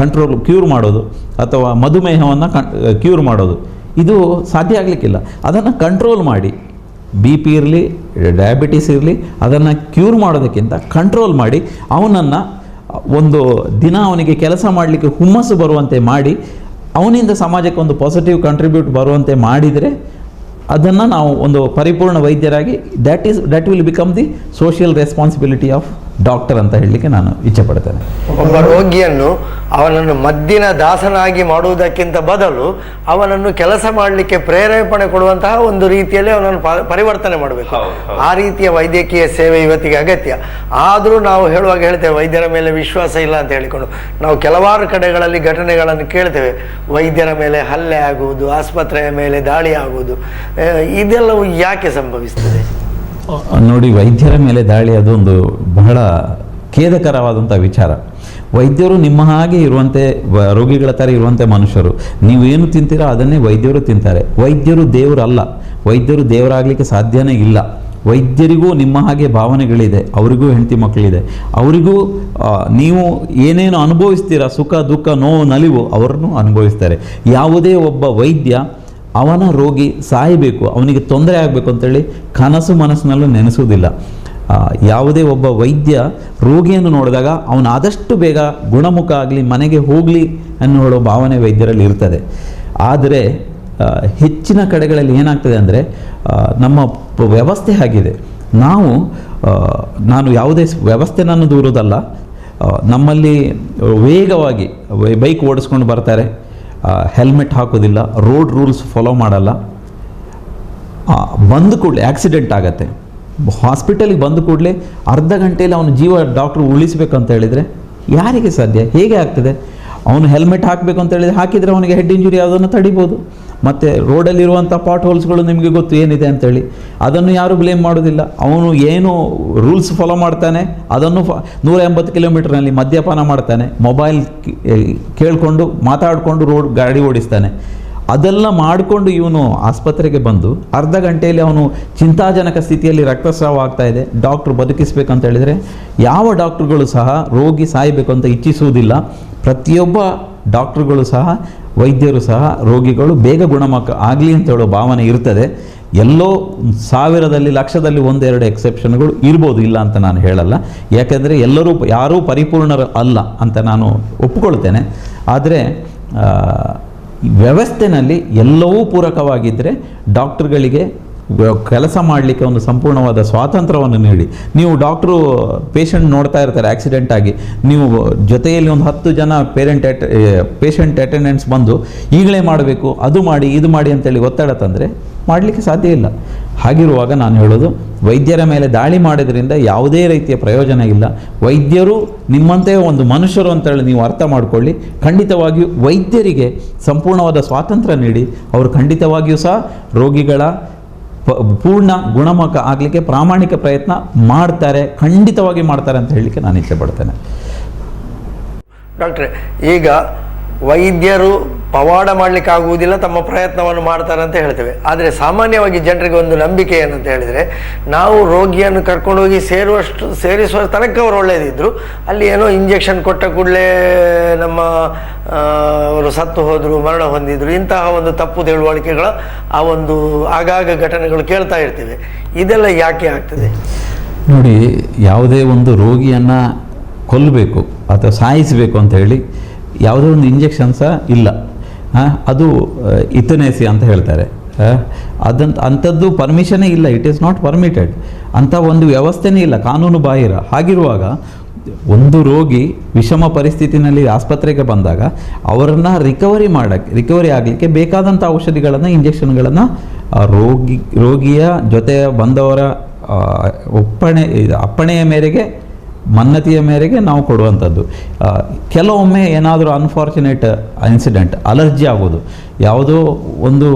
ಕ್ಯೂರ್ ಮಾಡೋದು, ಅಥವಾ ಮಧುಮೇಹವನ್ನು ಕ್ಯೂರ್ ಮಾಡೋದು, ಇದು ಸಾಧ್ಯ ಆಗಲಿಕ್ಕಿಲ್ಲ. ಅದನ್ನು ಕಂಟ್ರೋಲ್ ಮಾಡಿ, BP ಇರಲಿ, ಡಯಾಬಿಟೀಸ್ ಇರಲಿ, ಅದನ್ನು ಕ್ಯೂರ್ ಮಾಡೋದಕ್ಕಿಂತ ಕಂಟ್ರೋಲ್ ಮಾಡಿ ಅವನನ್ನು ಒಂದು ದಿನ ಅವನಿಗೆ ಕೆಲಸ ಮಾಡಲಿಕ್ಕೆ ಹುಮ್ಮಸ್ಸು ಬರುವಂತೆ ಮಾಡಿ ಅವನಿಂದ ಸಮಾಜಕ್ಕೆ ಒಂದು ಪಾಸಿಟಿವ್ ಕಂಟ್ರಿಬ್ಯೂಟ್ ಬರುವಂತೆ ಮಾಡಿದರೆ ಅದನ್ನು ನಾವು ಒಂದು ಪರಿಪೂರ್ಣ ವೈದ್ಯರಾಗಿ that will become the social responsibility of doctor ಅಂತ ಹೇಳಲಿಕ್ಕೆ ನಾನು ಇಚ್ಛೆ ಪಡ್ತೇನೆ. ಒಬ್ಬ ರೋಗಿಯನ್ನು ಅವನನ್ನು ಮದ್ದಿನ ದಾಸನಾಗಿ ಮಾಡುವುದಕ್ಕಿಂತ ಬದಲು ಅವನನ್ನು ಕೆಲಸ ಮಾಡಲಿಕ್ಕೆ ಪ್ರೇರೇಪಣೆ ಕೊಡುವಂತಹ ಒಂದು ರೀತಿಯಲ್ಲಿ ಅವನನ್ನು ಪರಿವರ್ತನೆ ಮಾಡಬೇಕು. ಆ ರೀತಿಯ ವೈದ್ಯಕೀಯ ಸೇವೆ ಇವತ್ತಿಗೆ ಅಗತ್ಯ. ಆದರೂ ನಾವು ಹೇಳುವಾಗ ಹೇಳ್ತೇವೆ ವೈದ್ಯರ ಮೇಲೆ ವಿಶ್ವಾಸ ಇಲ್ಲ ಅಂತ ಹೇಳಿಕೊಂಡು ನಾವು ಕೆಲವಾರು ಕಡೆಗಳಲ್ಲಿ ಘಟನೆಗಳನ್ನು ಕೇಳ್ತೇವೆ. ವೈದ್ಯರ ಮೇಲೆ ಹಲ್ಲೆ ಆಗುವುದು, ಆಸ್ಪತ್ರೆಯ ಮೇಲೆ ದಾಳಿ ಆಗುವುದು, ಇದೆಲ್ಲವೂ ಯಾಕೆ ಸಂಭವಿಸ್ತದೆ? ನೋಡಿ, ವೈದ್ಯರ ಮೇಲೆ ದಾಳಿ ಅದೊಂದು ಬಹಳ ಖೇದಕರವಾದಂಥ ವಿಚಾರ. ವೈದ್ಯರು ನಿಮ್ಮ ಹಾಗೆ ಇರುವಂತೆ, ರೋಗಿಗಳ ಥರ ಇರುವಂತೆ ಮನುಷ್ಯರು. ನೀವೇನು ತಿಂತೀರೋ ಅದನ್ನೇ ವೈದ್ಯರು ತಿಂತಾರೆ. ವೈದ್ಯರು ದೇವರಲ್ಲ, ವೈದ್ಯರು ದೇವರಾಗಲಿಕ್ಕೆ ಸಾಧ್ಯನೇ ಇಲ್ಲ. ವೈದ್ಯರಿಗೂ ನಿಮ್ಮ ಹಾಗೆ ಭಾವನೆಗಳಿದೆ, ಅವರಿಗೂ ಹೆಂಡತಿ ಮಕ್ಕಳಿದೆ, ಅವರಿಗೂ ನೀವು ಏನೇನು ಅನುಭವಿಸ್ತೀರ, ಸುಖ ದುಃಖ ನೋವು ನಲಿವು ಅವರನ್ನು ಅನುಭವಿಸ್ತಾರೆ. ಯಾವುದೇ ಒಬ್ಬ ವೈದ್ಯ ಅವನ ರೋಗಿ ಸಾಯಬೇಕು, ಅವನಿಗೆ ತೊಂದರೆ ಆಗಬೇಕು ಅಂತೇಳಿ ಕನಸು ಮನಸ್ಸಿನಲ್ಲೂ ನೆನೆಸುವುದಿಲ್ಲ. ಯಾವುದೇ ಒಬ್ಬ ವೈದ್ಯ ರೋಗಿಯನ್ನು ನೋಡಿದಾಗ ಅವನು ಆದಷ್ಟು ಬೇಗ ಗುಣಮುಖ ಆಗಲಿ, ಮನೆಗೆ ಹೋಗಲಿ ಅನ್ನೋ ಭಾವನೆ ವೈದ್ಯರಲ್ಲಿ ಇರ್ತದೆ. ಆದರೆ ಹೆಚ್ಚಿನ ಕಡೆಗಳಲ್ಲಿ ಏನಾಗ್ತದೆ ಅಂದರೆ ನಮ್ಮ ವ್ಯವಸ್ಥೆ ಆಗಿದೆ. ನಾನು ಯಾವುದೇ ವ್ಯವಸ್ಥೆನನ್ನು ದೂರೋದಲ್ಲ, ನಮ್ಮಲ್ಲಿ ವೇಗವಾಗಿ ಬೈಕ್ ಓಡಿಸ್ಕೊಂಡು ಬರ್ತಾರೆ, ಹೆಲ್ಮೆಟ್ ಹಾಕೋದಿಲ್ಲ, ರೋಡ್ ರೂಲ್ಸ್ ಫಾಲೋ ಮಾಡಲ್ಲ, ಬಂದ ಕೂಡಲೇ ಆಕ್ಸಿಡೆಂಟ್ ಆಗತ್ತೆ. ಹಾಸ್ಪಿಟಲಿಗೆ ಬಂದ ಕೂಡಲೇ ಅರ್ಧ ಗಂಟೆಯಲ್ಲಿ ಅವನ ಜೀವ ಡಾಕ್ಟ್ರು ಉಳಿಸಬೇಕು ಅಂತ ಹೇಳಿದರೆ ಯಾರಿಗೆ ಸಾಧ್ಯ? ಹೇಗೆ ಆಗ್ತದೆ? ಅವನು ಹೆಲ್ಮೆಟ್ ಹಾಕಬೇಕು ಅಂತ ಹೇಳಿದರೆ ಹಾಕಿದರೆ ಅವನಿಗೆ ಹೆಡ್ ಇಂಜುರಿ ಯಾವುದನ್ನು ತಡಿಬೋದು. ಮತ್ತು ರೋಡಲ್ಲಿರುವಂಥ ಪಾಟ್ ಹೋಲ್ಸ್ಗಳು ನಿಮಗೆ ಗೊತ್ತು ಏನಿದೆ ಅಂತೇಳಿ, ಅದನ್ನು ಯಾರೂ ಬ್ಲೇಮ್ ಮಾಡೋದಿಲ್ಲ. ಅವನು ಏನು ರೂಲ್ಸ್ ಫಾಲೋ ಮಾಡ್ತಾನೆ ಅದನ್ನು 180 ಕಿಲೋಮೀಟರ್ನಲ್ಲಿ ಮದ್ಯಪಾನ ಮಾಡ್ತಾನೆ, ಮೊಬೈಲ್ ಕೇಳಿಕೊಂಡು ಮಾತಾಡಿಕೊಂಡು ಗಾಡಿ ಓಡಿಸ್ತಾನೆ. ಅದೆಲ್ಲ ಮಾಡಿಕೊಂಡು ಇವನು ಆಸ್ಪತ್ರೆಗೆ ಬಂದು ಅರ್ಧ ಗಂಟೆಯಲ್ಲಿ ಅವನು ಚಿಂತಾಜನಕ ಸ್ಥಿತಿಯಲ್ಲಿ ರಕ್ತಸ್ರಾವ ಆಗ್ತಾ ಇದೆ, ಡಾಕ್ಟ್ರು ಬದುಕಿಸ್ಬೇಕಂತ ಹೇಳಿದರೆ ಯಾವ ಡಾಕ್ಟ್ರುಗಳು ಸಹ ರೋಗಿ ಸಾಯಬೇಕು ಅಂತ ಇಚ್ಛಿಸುವುದಿಲ್ಲ. ಪ್ರತಿಯೊಬ್ಬ ಡಾಕ್ಟ್ರುಗಳು ಸಹ, ವೈದ್ಯರು ಸಹ ರೋಗಿಗಳು ಬೇಗ ಗುಣಮುಖ ಆಗಲಿ ಅಂತ ಹೇಳೋ ಭಾವನೆ ಇರ್ತದೆ. ಎಲ್ಲೋ 1000ದಲ್ಲಿ 1,00,000ದಲ್ಲಿ 1-2 ಎಕ್ಸೆಪ್ಷನ್ಗಳು ಇರ್ಬೋದು, ಇಲ್ಲ ಅಂತ ನಾನು ಹೇಳಲ್ಲ. ಯಾಕೆಂದರೆ ಯಾರೂ ಪರಿಪೂರ್ಣರು ಅಲ್ಲ ಅಂತ ನಾನು ಒಪ್ಪಿಕೊಳ್ತೇನೆ. ಆದರೆ ವ್ಯವಸ್ಥೆನಲ್ಲಿ ಎಲ್ಲವೂ ಪೂರಕವಾಗಿದ್ದರೆ ಡಾಕ್ಟ್ರುಗಳಿಗೆ ಕೆಲಸ ಮಾಡಲಿಕ್ಕೆ ಒಂದು ಸಂಪೂರ್ಣವಾದ ಸ್ವಾತಂತ್ರ್ಯವನ್ನು ನೀಡಿ. ನೀವು ಡಾಕ್ಟ್ರು ಪೇಷಂಟ್ ನೋಡ್ತಾ ಇರ್ತಾರೆ ಆಕ್ಸಿಡೆಂಟ್ ಆಗಿ, ನೀವು ಜೊತೆಯಲ್ಲಿ ಒಂದು 10 ಜನ ಪೇಷಂಟ್ ಅಟೆಂಡೆನ್ಸ್ ಬಂದು ಈಗಲೇ ಮಾಡಬೇಕು, ಅದು ಮಾಡಿ ಇದು ಮಾಡಿ ಅಂತೇಳಿ ಒತ್ತಡ ತಂದರೆ ಮಾಡಲಿಕ್ಕೆ ಸಾಧ್ಯ ಇಲ್ಲ. ಹಾಗಿರುವಾಗ ನಾನು ಹೇಳೋದು, ವೈದ್ಯರ ಮೇಲೆ ದಾಳಿ ಮಾಡೋದ್ರಿಂದ ಯಾವುದೇ ರೀತಿಯ ಪ್ರಯೋಜನ ಇಲ್ಲ. ವೈದ್ಯರು ನಿಮ್ಮಂತೆ ಒಂದು ಮನುಷ್ಯರು ಅಂತೇಳಿ ನೀವು ಅರ್ಥ ಮಾಡಿಕೊಳ್ಳಿ. ಖಂಡಿತವಾಗಿಯೂ ವೈದ್ಯರಿಗೆ ಸಂಪೂರ್ಣವಾದ ಸ್ವಾತಂತ್ರ್ಯ ನೀಡಿ. ಅವರು ಖಂಡಿತವಾಗಿಯೂ ಸಹ ರೋಗಿಗಳ ಪೂರ್ಣ ಗುಣಮುಖ ಆಗಲಿಕ್ಕೆ ಪ್ರಾಮಾಣಿಕ ಪ್ರಯತ್ನ ಮಾಡ್ತಾರೆ, ಖಂಡಿತವಾಗಿ ಮಾಡ್ತಾರೆ ಅಂತ ಹೇಳಲಿಕ್ಕೆ ನಾನು ಇಚ್ಛೆ ಪಡ್ತೇನೆ. ಡಾಕ್ಟ್ರೆ, ಈಗ ವೈದ್ಯರು ಪವಾಡ ಮಾಡಲಿಕ್ಕೆ ಆಗುವುದಿಲ್ಲ, ತಮ್ಮ ಪ್ರಯತ್ನವನ್ನು ಮಾಡ್ತಾರೆ ಅಂತ ಹೇಳ್ತೇವೆ. ಆದರೆ ಸಾಮಾನ್ಯವಾಗಿ ಜನರಿಗೆ ಒಂದು ನಂಬಿಕೆ ಏನಂತ ಹೇಳಿದರೆ, ನಾವು ರೋಗಿಯನ್ನು ಕರ್ಕೊಂಡೋಗಿ ಸೇರಿಸುವ ತನಕ ಅವರು ಒಳ್ಳೆಯದಿದ್ದರು, ಅಲ್ಲಿ ಏನೋ ಇಂಜೆಕ್ಷನ್ ಕೊಟ್ಟ ಕೂಡಲೇ ಅವರು ಸತ್ತು ಹೋದರು, ಮರಣ ಹೊಂದಿದ್ರು, ಇಂತಹ ಒಂದು ತಪ್ಪು ತಿಳುವಳಿಕೆಗಳ ಆ ಒಂದು ಆಗಾಗ ಘಟನೆಗಳು ಕೇಳ್ತಾ ಇರ್ತೇವೆ. ಇದೆಲ್ಲ ಯಾಕೆ ಆಗ್ತದೆ? ನೋಡಿ, ಯಾವುದೇ ಒಂದು ರೋಗಿಯನ್ನು ಕೊಲ್ಲಬೇಕು ಅಥವಾ ಸಾಯಿಸಬೇಕು ಅಂತ ಹೇಳಿ ಯಾವುದೇ ಒಂದು ಇಂಜೆಕ್ಷನ್ ಸಹ ಇಲ್ಲ. ಅದು ಇಥನೇಸಿ ಅಂತ ಹೇಳ್ತಾರೆ. ಅಂಥದ್ದು ಪರ್ಮಿಷನೇ ಇಲ್ಲ, ಇಟ್ ಈಸ್ ನಾಟ್ ಪರ್ಮಿಟೆಡ್. ಅಂಥ ಒಂದು ವ್ಯವಸ್ಥೆನೇ ಇಲ್ಲ, ಕಾನೂನು ಬಾಹಿರ. ಹಾಗಿರುವಾಗ ಒಂದು ರೋಗಿ ವಿಷಮ ಪರಿಸ್ಥಿತಿನಲ್ಲಿ ಆಸ್ಪತ್ರೆಗೆ ಬಂದಾಗ ಅವರನ್ನು ರಿಕವರಿ ಆಗಲಿಕ್ಕೆ ಬೇಕಾದಂಥ ಔಷಧಿಗಳನ್ನು, ಇಂಜೆಕ್ಷನ್ಗಳನ್ನು ರೋಗಿಯ ಜೊತೆ ಬಂದವರ ಅಪ್ಪಣೆಯ ಮೇರೆಗೆ, ಮನ್ನತೆಯ ಮೇರೆಗೆ ನಾವು ಕೊಡುವಂಥದ್ದು. ಕೆಲವೊಮ್ಮೆ ಏನಾದರೂ ಅನ್ಫಾರ್ಚುನೇಟ್ ಇನ್ಸಿಡೆಂಟ್, ಅಲರ್ಜಿ ಆಗೋದು, ಯಾವುದೋ ಒಂದು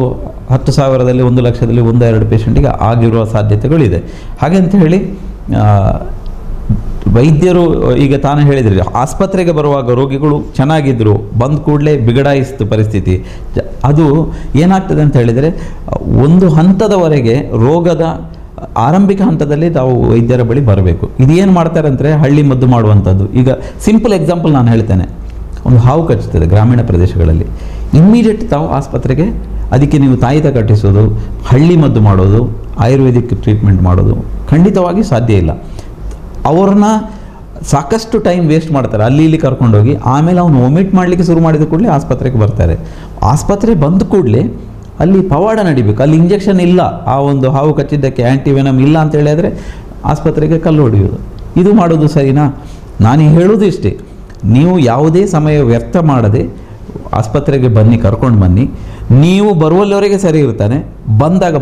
10,000ದಲ್ಲಿ 1,00,000ದಲ್ಲಿ 1-2 ಪೇಷಂಟಿಗೆ ಆಗಿರುವ ಸಾಧ್ಯತೆಗಳಿದೆ. ಹಾಗೆಂತ ಹೇಳಿ ವೈದ್ಯರು ಈಗ ತಾನೇ ಹೇಳಿದ್ರಿ, ಆಸ್ಪತ್ರೆಗೆ ಬರುವಾಗ ರೋಗಿಗಳು ಚೆನ್ನಾಗಿದ್ದರು, ಬಂದ ಕೂಡಲೇ ಬಿಗಡಾಯಿಸಿದ ಪರಿಸ್ಥಿತಿ. ಅದು ಏನಾಗ್ತದೆ ಅಂತ ಹೇಳಿದರೆ, ಒಂದು ಹಂತದವರೆಗೆ ರೋಗದ ಆರಂಭಿಕ ಹಂತದಲ್ಲಿ ತಾವು ವೈದ್ಯರ ಬಳಿ ಬರಬೇಕು. ಇದೇನು ಮಾಡ್ತಾರೆ ಅಂದರೆ ಹಳ್ಳಿ ಮದ್ದು ಮಾಡುವಂಥದ್ದು. ಈಗ ಸಿಂಪಲ್ ಎಕ್ಸಾಂಪಲ್ ನಾನು ಹೇಳ್ತೇನೆ. ಒಂದು ಹಾವು ಕಚ್ಚುತ್ತದೆ ಗ್ರಾಮೀಣ ಪ್ರದೇಶಗಳಲ್ಲಿ, ಇಮ್ಮಿಡಿಯೇಟ್ ತಾವು ಆಸ್ಪತ್ರೆಗೆ, ಅದಕ್ಕೆ ನೀವು ತಾಯಿತ ಕಟ್ಟಿಸೋದು, ಹಳ್ಳಿ ಮದ್ದು ಮಾಡೋದು, ಆಯುರ್ವೇದಿಕ್ ಟ್ರೀಟ್ಮೆಂಟ್ ಮಾಡೋದು ಖಂಡಿತವಾಗಿ ಸಾಧ್ಯ ಇಲ್ಲ. ಅವ್ರನ್ನ ಸಾಕಷ್ಟು ಟೈಮ್ ವೇಸ್ಟ್ ಮಾಡ್ತಾರೆ, ಅಲ್ಲಿ ಇಲ್ಲಿ ಕರ್ಕೊಂಡೋಗಿ. ಆಮೇಲೆ ಅವನು ವೊಮಿಟ್ ಮಾಡಲಿಕ್ಕೆ ಶುರು ಮಾಡಿದ ಕೂಡಲೇ ಆಸ್ಪತ್ರೆಗೆ ಬರ್ತಾರೆ. ಆಸ್ಪತ್ರೆ ಬಂದ ಕೂಡಲೇ ಅಲ್ಲಿ ಪವಾಡ ನಡಿಬೇಕು, ಅಲ್ಲಿ ಇಂಜೆಕ್ಷನ್ ಇಲ್ಲ, ಆ ಒಂದು ಹಾವು ಕಚ್ಚಿದ್ದಕ್ಕೆ ಆ್ಯಂಟಿವೆನಮ್ ಇಲ್ಲ ಅಂತ ಹೇಳಿದರೆ ಆಸ್ಪತ್ರೆಗೆ ಕಲ್ಲು ಹೊಡೆಯೋದು. ಇದು ಮಾಡೋದು ಸರಿನಾ? ನಾನು ಹೇಳೋದು ಇಷ್ಟೇ, ನೀವು ಯಾವುದೇ ಸಮಯ ವ್ಯರ್ಥ ಮಾಡದೆ ಆಸ್ಪತ್ರೆಗೆ ಬನ್ನಿ, ಕರ್ಕೊಂಡು ಬನ್ನಿ. ನೀವು ಬರುವಲ್ಲಿವರೆಗೆ ಸರಿ ಇರ್ತಾನೆ,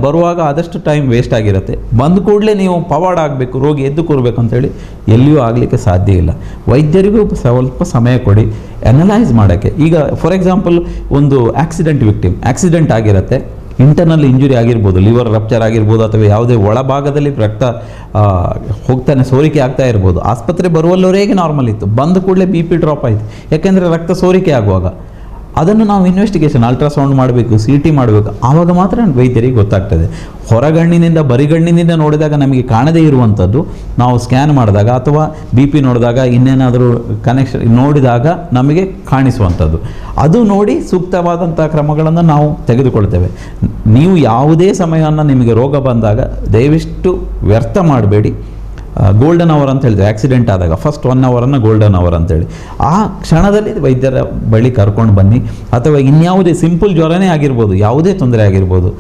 ಬರುವಾಗ ಆದಷ್ಟು ಟೈಮ್ ವೇಸ್ಟ್ ಆಗಿರುತ್ತೆ. ಬಂದ ಕೂಡಲೇ ನೀವು ಪವಾಡ ಆಗಬೇಕು, ರೋಗಿ ಎದ್ದು ಕೂರಬೇಕು ಅಂತೇಳಿ ಎಲ್ಲಿಯೂ ಆಗಲಿಕ್ಕೆ ಸಾಧ್ಯ ಇಲ್ಲ. ವೈದ್ಯರಿಗೂ ಸ್ವಲ್ಪ ಸಮಯ ಕೊಡಿ ಅನಲೈಸ್ ಮಾಡೋಕ್ಕೆ. ಈಗ ಫಾರ್ ಎಕ್ಸಾಂಪಲ್, ಒಂದು ಆಕ್ಸಿಡೆಂಟ್ ಆಗಿರುತ್ತೆ, ಇಂಟರ್ನಲ್ ಇಂಜುರಿ ಆಗಿರ್ಬೋದು, ಲಿವರ್ ರಪ್ಚರ್ ಆಗಿರ್ಬೋದು, ಅಥವಾ ಯಾವುದೇ ಒಳಭಾಗದಲ್ಲಿ ರಕ್ತ ಹೋಗ್ತಾನೆ ಸೋರಿಕೆ ಆಗ್ತಾ ಇರ್ಬೋದು. ಆಸ್ಪತ್ರೆ ಬರುವಲ್ಲವರೆಗೆ ನಾರ್ಮಲ್ ಇತ್ತು, ಬಂದ ಕೂಡಲೇ BP ಡ್ರಾಪ್ ಆಯಿತು. ಯಾಕೆಂದರೆ ರಕ್ತ ಸೋರಿಕೆ ಆಗುವಾಗ ಅದನ್ನು ನಾವು ಇನ್ವೆಸ್ಟಿಗೇಷನ್, ಅಲ್ಟ್ರಾಸೌಂಡ್ ಮಾಡಬೇಕು, CT ಮಾಡಬೇಕು. ಆವಾಗ ಮಾತ್ರ ವೈದ್ಯರಿಗೆ ಗೊತ್ತಾಗ್ತದೆ. ಹೊರಗಣ್ಣಿನಿಂದ, ಬರಿಗಣ್ಣಿನಿಂದ ನೋಡಿದಾಗ ನಮಗೆ ಕಾಣದೇ ಇರುವಂಥದ್ದು ನಾವು ಸ್ಕ್ಯಾನ್ ಮಾಡಿದಾಗ ಅಥವಾ BP ನೋಡಿದಾಗ, ಇನ್ನೇನಾದರೂ ಕನೆಕ್ಷನ್ ನೋಡಿದಾಗ ನಮಗೆ ಕಾಣಿಸುವಂಥದ್ದು, ಅದು ನೋಡಿ ಸೂಕ್ತವಾದಂಥ ಕ್ರಮಗಳನ್ನು ನಾವು ತೆಗೆದುಕೊಳ್ತೇವೆ. ನೀವು ಯಾವುದೇ ಸಮಯವನ್ನು ನಿಮಗೆ ರೋಗ ಬಂದಾಗ ದಯವಿಟ್ಟು ವ್ಯರ್ಥ ಮಾಡಬೇಡಿ. ಗೋಲ್ಡನ್ ಅವರ್ ಅಂತ ಹೇಳಿದ್ರೆ ಆಕ್ಸಿಡೆಂಟ್ ಆದಾಗ ಫಸ್ಟ್ 1 ಅವರನ್ನು ಗೋಲ್ಡನ್ ಅವರ್ ಅಂತೇಳಿ ಆ ಕ್ಷಣದಲ್ಲಿ ವೈದ್ಯರ ಬಳಿ ಕರ್ಕೊಂಡು ಬನ್ನಿ. ಅಥವಾ ಇನ್ಯಾವುದೇ ಸಿಂಪಲ್ ಜ್ವರನೇ ಆಗಿರ್ಬೋದು, ಯಾವುದೇ ತೊಂದರೆ ಆಗಿರ್ಬೋದು,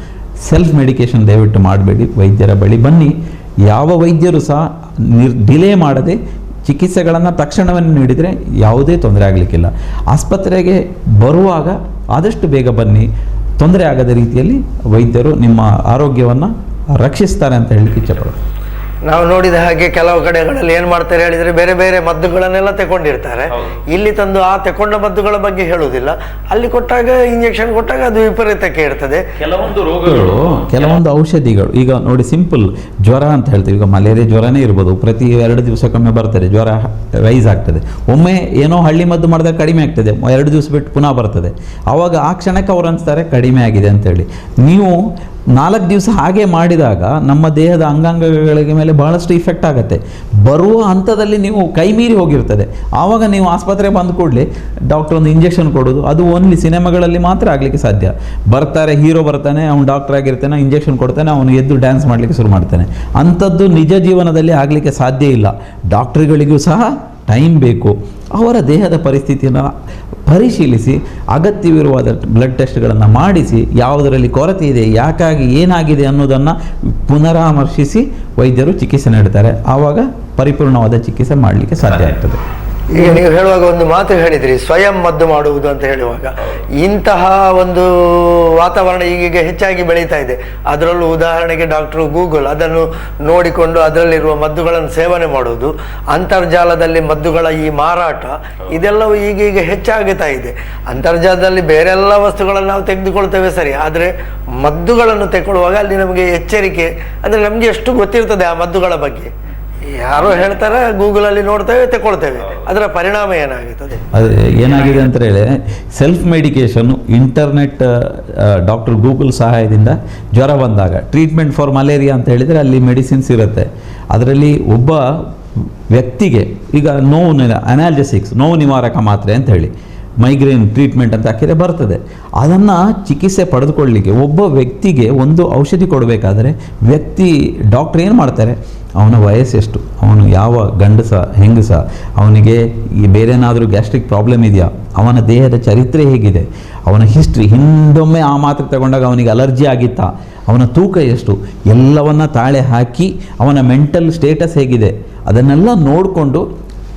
ಸೆಲ್ಫ್ ಮೆಡಿಕೇಷನ್ ದಯವಿಟ್ಟು ಮಾಡಬೇಡಿ, ವೈದ್ಯರ ಬಳಿ ಬನ್ನಿ. ಯಾವ ವೈದ್ಯರು ಸಹ ಡಿಲೇ ಮಾಡದೆ ಚಿಕಿತ್ಸೆಗಳನ್ನು ತಕ್ಷಣವೇ ನೀಡಿದರೆ ಯಾವುದೇ ತೊಂದರೆ ಆಗಲಿಕ್ಕಿಲ್ಲ. ಆಸ್ಪತ್ರೆಗೆ ಬರುವಾಗ ಆದಷ್ಟು ಬೇಗ ಬನ್ನಿ. ತೊಂದರೆ ಆಗದ ರೀತಿಯಲ್ಲಿ ವೈದ್ಯರು ನಿಮ್ಮ ಆರೋಗ್ಯವನ್ನು ರಕ್ಷಿಸ್ತಾರೆ ಅಂತ ಹೇಳಲಿಕ್ಕೆ ಇಚ್ಛೆಪಡ್ತೀನಿ. ನಾವು ನೋಡಿದ ಹಾಗೆ ಕೆಲವು ಕಡೆಗಳಲ್ಲಿ ಏನು ಮಾಡ್ತಾರೆ ಹೇಳಿದರೆ ಬೇರೆ ಬೇರೆ ಮದ್ದುಗಳನ್ನೆಲ್ಲ ತಗೊಂಡಿರ್ತಾರೆ. ಇಲ್ಲಿ ತಂದು ಆ ತಗೊಂಡ ಮದ್ದುಗಳ ಬಗ್ಗೆ ಹೇಳುವುದಿಲ್ಲ. ಅಲ್ಲಿ ಕೊಟ್ಟಾಗ ಇಂಜೆಕ್ಷನ್ ಕೊಟ್ಟಾಗ ಅದು ವಿಪರೀತಕ್ಕೆ ಇರ್ತದೆ. ಕೆಲವೊಂದು ರೋಗಗಳು, ಕೆಲವೊಂದು ಔಷಧಿಗಳು, ಈಗ ನೋಡಿ ಸಿಂಪಲ್ ಜ್ವರ ಅಂತ ಹೇಳ್ತೀವಿ. ಈಗ ಮಲೇರಿಯಾ ಜ್ವರನೇ ಇರ್ಬೋದು, ಪ್ರತಿ 2 ದಿವಸಕ್ಕೊಮ್ಮೆ ಬರ್ತದೆ, ಜ್ವರ ರೈಸ್ ಆಗ್ತದೆ. ಒಮ್ಮೆ ಏನೋ ಹಳ್ಳಿ ಮದ್ದು ಮಾಡಿದಾಗ ಕಡಿಮೆ ಆಗ್ತದೆ, 2 ದಿವಸ ಬಿಟ್ಟು ಪುನಃ ಬರ್ತದೆ. ಆವಾಗ ಆ ಕ್ಷಣಕ್ಕೆ ಅವ್ರು ಅನಿಸ್ತಾರೆ ಕಡಿಮೆ ಆಗಿದೆ ಅಂತೇಳಿ. ನೀವು 4 ದಿವಸ ಹಾಗೆ ಮಾಡಿದಾಗ ನಮ್ಮ ದೇಹದ ಅಂಗಾಂಗಗಳಿಗೆ ಮೇಲೆ ಬಹಳಷ್ಟು ಇಫೆಕ್ಟ್ ಆಗುತ್ತೆ. ಬರುವ ಹಂತದಲ್ಲಿ ನೀವು ಕೈ ಮೀರಿ ಹೋಗಿರ್ತದೆ. ಆವಾಗ ನೀವು ಆಸ್ಪತ್ರೆಗೆ ಬಂದ ಕೂಡಲೇ ಡಾಕ್ಟರ್ ಒಂದು ಇಂಜೆಕ್ಷನ್ ಕೊಡೋದು, ಅದು ಓನ್ಲಿ ಸಿನಿಮಾಗಳಲ್ಲಿ ಮಾತ್ರ ಆಗಲಿಕ್ಕೆ ಸಾಧ್ಯ. ಬರ್ತಾರೆ, ಹೀರೋ ಬರ್ತಾನೆ, ಅವ್ನು ಡಾಕ್ಟರ್ ಆಗಿರ್ತಾನೆ, ಇಂಜೆಕ್ಷನ್ ಕೊಡ್ತಾನೆ, ಅವನು ಎದ್ದು ಡ್ಯಾನ್ಸ್ ಮಾಡಲಿಕ್ಕೆ ಶುರು ಮಾಡ್ತಾನೆ. ಅಂಥದ್ದು ನಿಜ ಜೀವನದಲ್ಲಿ ಆಗಲಿಕ್ಕೆ ಸಾಧ್ಯ ಇಲ್ಲ. ಡಾಕ್ಟ್ರುಗಳಿಗೂ ಸಹ ಟೈಮ್ ಬೇಕು. ಅವರ ದೇಹದ ಪರಿಸ್ಥಿತಿಯನ್ನು ಪರಿಶೀಲಿಸಿ ಅಗತ್ಯವಿರುವಾದ ಬ್ಲಡ್ ಟೆಸ್ಟ್ಗಳನ್ನು ಮಾಡಿಸಿ ಯಾವುದರಲ್ಲಿ ಕೊರತೆ ಇದೆ, ಯಾಕಾಗಿ ಏನಾಗಿದೆ ಅನ್ನೋದನ್ನು ಪುನರಾಮರ್ಶಿಸಿ ವೈದ್ಯರು ಚಿಕಿತ್ಸೆ ನೀಡ್ತಾರೆ. ಆವಾಗ ಪರಿಪೂರ್ಣವಾದ ಚಿಕಿತ್ಸೆ ಮಾಡಲಿಕ್ಕೆ ಸಾಧ್ಯ ಆಗ್ತದೆ. ಈಗ ನೀವು ಹೇಳುವಾಗ ಒಂದು ಮಾತು ಹೇಳಿದ್ರಿ, ಸ್ವಯಂ ಮದ್ದು ಮಾಡುವುದು ಅಂತ ಹೇಳುವಾಗ ಇಂತಹ ಒಂದು ವಾತಾವರಣ ಈಗೀಗ ಹೆಚ್ಚಾಗಿ ಬೆಳೀತಾ ಇದೆ. ಅದರಲ್ಲೂ ಉದಾಹರಣೆಗೆ ಡಾಕ್ಟರ್ ಗೂಗಲ್ ಅದನ್ನು ನೋಡಿಕೊಂಡು ಅದರಲ್ಲಿರುವ ಮದ್ದುಗಳನ್ನು ಸೇವನೆ ಮಾಡುವುದು, ಅಂತರ್ಜಾಲದಲ್ಲಿ ಮದ್ದುಗಳ ಈ ಮಾರಾಟ, ಇದೆಲ್ಲವೂ ಈಗೀಗ ಹೆಚ್ಚಾಗುತ್ತಾ ಇದೆ. ಅಂತರ್ಜಾಲದಲ್ಲಿ ಬೇರೆಲ್ಲ ವಸ್ತುಗಳನ್ನು ನಾವು ತೆಗೆದುಕೊಳ್ತೇವೆ ಸರಿ, ಆದರೆ ಮದ್ದುಗಳನ್ನು ತೆಗೊಳ್ಳುವಾಗ ಅಲ್ಲಿ ನಮಗೆ ಎಚ್ಚರಿಕೆ, ಅಂದರೆ ನಮಗೆ ಎಷ್ಟು ಗೊತ್ತಿರ್ತದೆ ಆ ಮದ್ದುಗಳ ಬಗ್ಗೆ. ಯಾರೋ ಹೇಳ್ತಾರೆ, ಗೂಗಲಲ್ಲಿ ನೋಡ್ತೇವೆ, ತಗೊಳ್ತೇವೆ, ಅದರ ಪರಿಣಾಮ ಏನಾಗುತ್ತದೆ? ಅದು ಏನಾಗಿದೆ ಅಂತ ಹೇಳಿ self medication, internet, doctor Google ಸಹಾಯದಿಂದ ಜ್ವರ ಬಂದಾಗ ಟ್ರೀಟ್ಮೆಂಟ್ ಫಾರ್ ಮಲೇರಿಯಾ ಅಂತ ಹೇಳಿದರೆ ಅಲ್ಲಿ ಮೆಡಿಸಿನ್ಸ್ ಇರುತ್ತೆ. ಅದರಲ್ಲಿ ಒಬ್ಬ ವ್ಯಕ್ತಿಗೆ ಈಗ ಅನಾಲ್ಜೆಸಿಕ್ಸ್, ನೋವು ನಿವಾರಕ ಮಾತ್ರೆ ಅಂತ ಹೇಳಿ ಮೈಗ್ರೇನ್ ಟ್ರೀಟ್ಮೆಂಟ್ ಅಂತ ಹಾಕಿದರೆ ಬರ್ತದೆ. ಅದನ್ನು ಚಿಕಿತ್ಸೆ ಪಡೆದುಕೊಳ್ಳಲಿಕ್ಕೆ ಒಬ್ಬ ವ್ಯಕ್ತಿಗೆ ಒಂದು ಔಷಧಿ ಕೊಡಬೇಕಾದ್ರೆ ಡಾಕ್ಟ್ರ್ ಏನು ಮಾಡ್ತಾರೆ, ಅವನ ವಯಸ್ಸೆಷ್ಟು, ಅವನು ಯಾವ ಗಂಡಸ ಹೆಂಗಸ, ಅವನಿಗೆ ಈ ಬೇರೆನಾದರೂ ಗ್ಯಾಸ್ಟ್ರಿಕ್ ಪ್ರಾಬ್ಲಮ್ ಇದೆಯಾ, ಅವನ ದೇಹದ ಚರಿತ್ರೆ ಹೇಗಿದೆ, ಅವನ ಹಿಸ್ಟ್ರಿ, ಹಿಂದೊಮ್ಮೆ ಆ ಮಾತ್ರೆ ತಗೊಂಡಾಗ ಅವನಿಗೆ ಅಲರ್ಜಿ ಆಗಿತ್ತಾ, ಅವನ ತೂಕ ಎಷ್ಟು, ಎಲ್ಲವನ್ನ ತಾಳೆ ಹಾಕಿ ಅವನ ಮೆಂಟಲ್ ಸ್ಟೇಟಸ್ ಹೇಗಿದೆ ಅದನ್ನೆಲ್ಲ ನೋಡಿಕೊಂಡು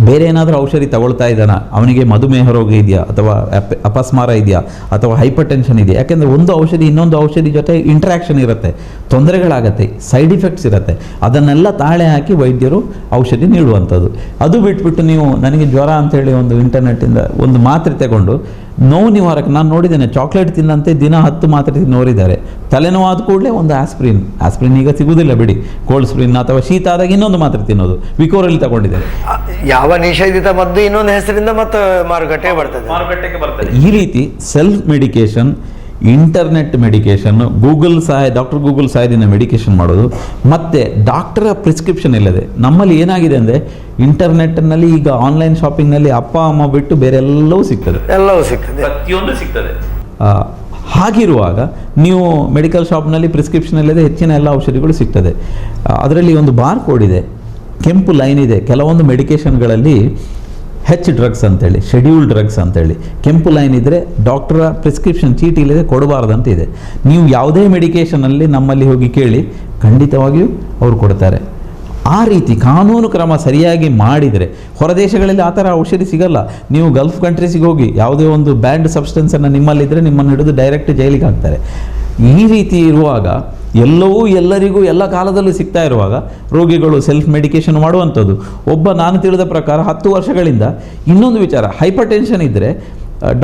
ಬೇರೆ ಏನಾದರೂ ಔಷಧಿ ತಗೊಳ್ತಾ ಇದ್ದಾನ, ಅವನಿಗೆ ಮಧುಮೇಹ ರೋಗ ಇದೆಯಾ, ಅಥವಾ ಅಪಸ್ಮಾರ ಇದೆಯಾ, ಅಥವಾ ಹೈಪರ್ ಟೆನ್ಷನ್ ಇದೆಯಾ. ಯಾಕೆಂದರೆ ಒಂದು ಔಷಧಿ ಇನ್ನೊಂದು ಔಷಧಿ ಜೊತೆ ಇಂಟ್ರ್ಯಾಕ್ಷನ್ ಇರುತ್ತೆ, ತೊಂದರೆಗಳಾಗತ್ತೆ, ಸೈಡ್ ಇಫೆಕ್ಟ್ಸ್ ಇರುತ್ತೆ. ಅದನ್ನೆಲ್ಲ ತಾಳೆ ಹಾಕಿ ವೈದ್ಯರು ಔಷಧಿ ನೀಡುವಂಥದ್ದು. ಅದು ಬಿಟ್ಬಿಟ್ಟು ನೀವು ನನಗೆ ಜ್ವರ ಅಂತೇಳಿ ಒಂದು ಇಂಟರ್ನೆಟ್ಟಿಂದ ಒಂದು ಮಾತ್ರೆ ತಗೊಂಡು ನೋವು ನಿವಾರಕ, ನಾನು ನೋಡಿದ್ದೇನೆ ಚಾಕ್ಲೇಟ್ ತಿನ್ನಂತೆ ದಿನ 10 ಮಾತ್ರೆ ತಿನ್ನೋರಿದ್ದಾರೆ. ತಲೆನೋವು ಆದ ಕೂಡಲೇ ಒಂದು ಆಸ್ಪ್ರಿನ್ ಈಗ ಸಿಗುವುದಿಲ್ಲ ಬಿಡಿ, ಕೋಲ್ಡ್ ಸ್ಪ್ರಿನ್ ಅಥವಾ ಶೀತ ಆದಾಗ ಇನ್ನೊಂದು ಮಾತ್ರೆ ತಿನ್ನೋದು, ವಿಕೋರಲ್ಲಿ ತಗೊಂಡಿದ್ದಾರೆ. ಯಾವ ನಿಷೇಧಿತ ಮದ್ದು ಇನ್ನೊಂದು ಹೆಸರಿಂದ ಮತ್ತೆ ಮಾರುಕಟ್ಟೆಗೆ ಬರ್ತದೆ. ಈ ರೀತಿ self medication, internet medication, doctor Google ಸಹಾಯದಿಂದ ಮೆಡಿಕೇಷನ್ ಮಾಡೋದು, ಮತ್ತು ಡಾಕ್ಟರ ಪ್ರಿಸ್ಕ್ರಿಪ್ಷನ್ ಇಲ್ಲದೆ. ನಮ್ಮಲ್ಲಿ ಏನಾಗಿದೆ ಅಂದರೆ ಇಂಟರ್ನೆಟ್ನಲ್ಲಿ ಈಗ ಆನ್ಲೈನ್ ಶಾಪಿಂಗ್ನಲ್ಲಿ ಅಪ್ಪ ಅಮ್ಮ ಬಿಟ್ಟು ಬೇರೆ ಎಲ್ಲವೂ ಸಿಗ್ತದೆ, ಪ್ರತಿಯೊಂದು ಸಿಗ್ತದೆ. ಹಾಗಿರುವಾಗ ನೀವು ಮೆಡಿಕಲ್ ಶಾಪ್ನಲ್ಲಿ ಪ್ರಿಸ್ಕ್ರಿಪ್ಷನ್ ಇಲ್ಲದೆ ಹೆಚ್ಚಿನ ಎಲ್ಲ ಔಷಧಿಗಳು ಸಿಗ್ತದೆ. ಅದರಲ್ಲಿ ಒಂದು ಬಾರ್ ಕೋಡ್ ಇದೆ, ಕೆಂಪು ಲೈನ್ ಇದೆ. ಕೆಲವೊಂದು ಮೆಡಿಕೇಷನ್ಗಳಲ್ಲಿ ಡ್ರಗ್ಸ್ ಅಂತೇಳಿ, ಶೆಡ್ಯೂಲ್ಡ್ ಡ್ರಗ್ಸ್ ಅಂತೇಳಿ ಕೆಂಪು ಲೈನ್ ಇದ್ದರೆ ಡಾಕ್ಟರ ಪ್ರಿಸ್ಕ್ರಿಪ್ಷನ್ ಚೀಟಿ ಇಲ್ಲದೆ ಕೊಡಬಾರ್ದಂತ ಇದೆ. ನೀವು ಯಾವುದೇ ಮೆಡಿಕೇಷನಲ್ಲಿ ನಮ್ಮಲ್ಲಿ ಹೋಗಿ ಕೇಳಿ, ಖಂಡಿತವಾಗಿಯೂ ಅವರು ಕೊಡ್ತಾರೆ. ಆ ರೀತಿ ಕಾನೂನು ಕ್ರಮ ಸರಿಯಾಗಿ ಮಾಡಿದರೆ ಹೊರದೇಶಗಳಲ್ಲಿ ಆ ಥರ ಔಷಧಿ ಸಿಗಲ್ಲ. ನೀವು ಗಲ್ಫ್ ಕಂಟ್ರೀಸಿಗೆ ಹೋಗಿ ಯಾವುದೇ ಒಂದು ಬ್ಯಾಂಡ್ ಸಬ್ಸ್ಟೆನ್ಸನ್ನು ನಿಮ್ಮಲ್ಲಿದ್ದರೆ ನಿಮ್ಮನ್ನು ಹಿಡಿದು ಡೈರೆಕ್ಟ್ ಜೈಲಿಗೆ ಹಾಕ್ತಾರೆ. ಈ ರೀತಿ ಇರುವಾಗ ಎಲ್ಲವೂ ಎಲ್ಲರಿಗೂ ಎಲ್ಲ ಕಾಲದಲ್ಲೂ ಸಿಗ್ತಾ ಇರುವಾಗ ರೋಗಿಗಳು ಸೆಲ್ಫ್ ಮೆಡಿಕೇಷನ್ ಮಾಡುವಂಥದ್ದು. ನಾನು ತಿಳಿದ ಪ್ರಕಾರ 10 ವರ್ಷಗಳಿಂದ ಇನ್ನೊಂದು ವಿಚಾರ, ಹೈಪರ್ ಟೆನ್ಷನ್ ಇದ್ದರೆ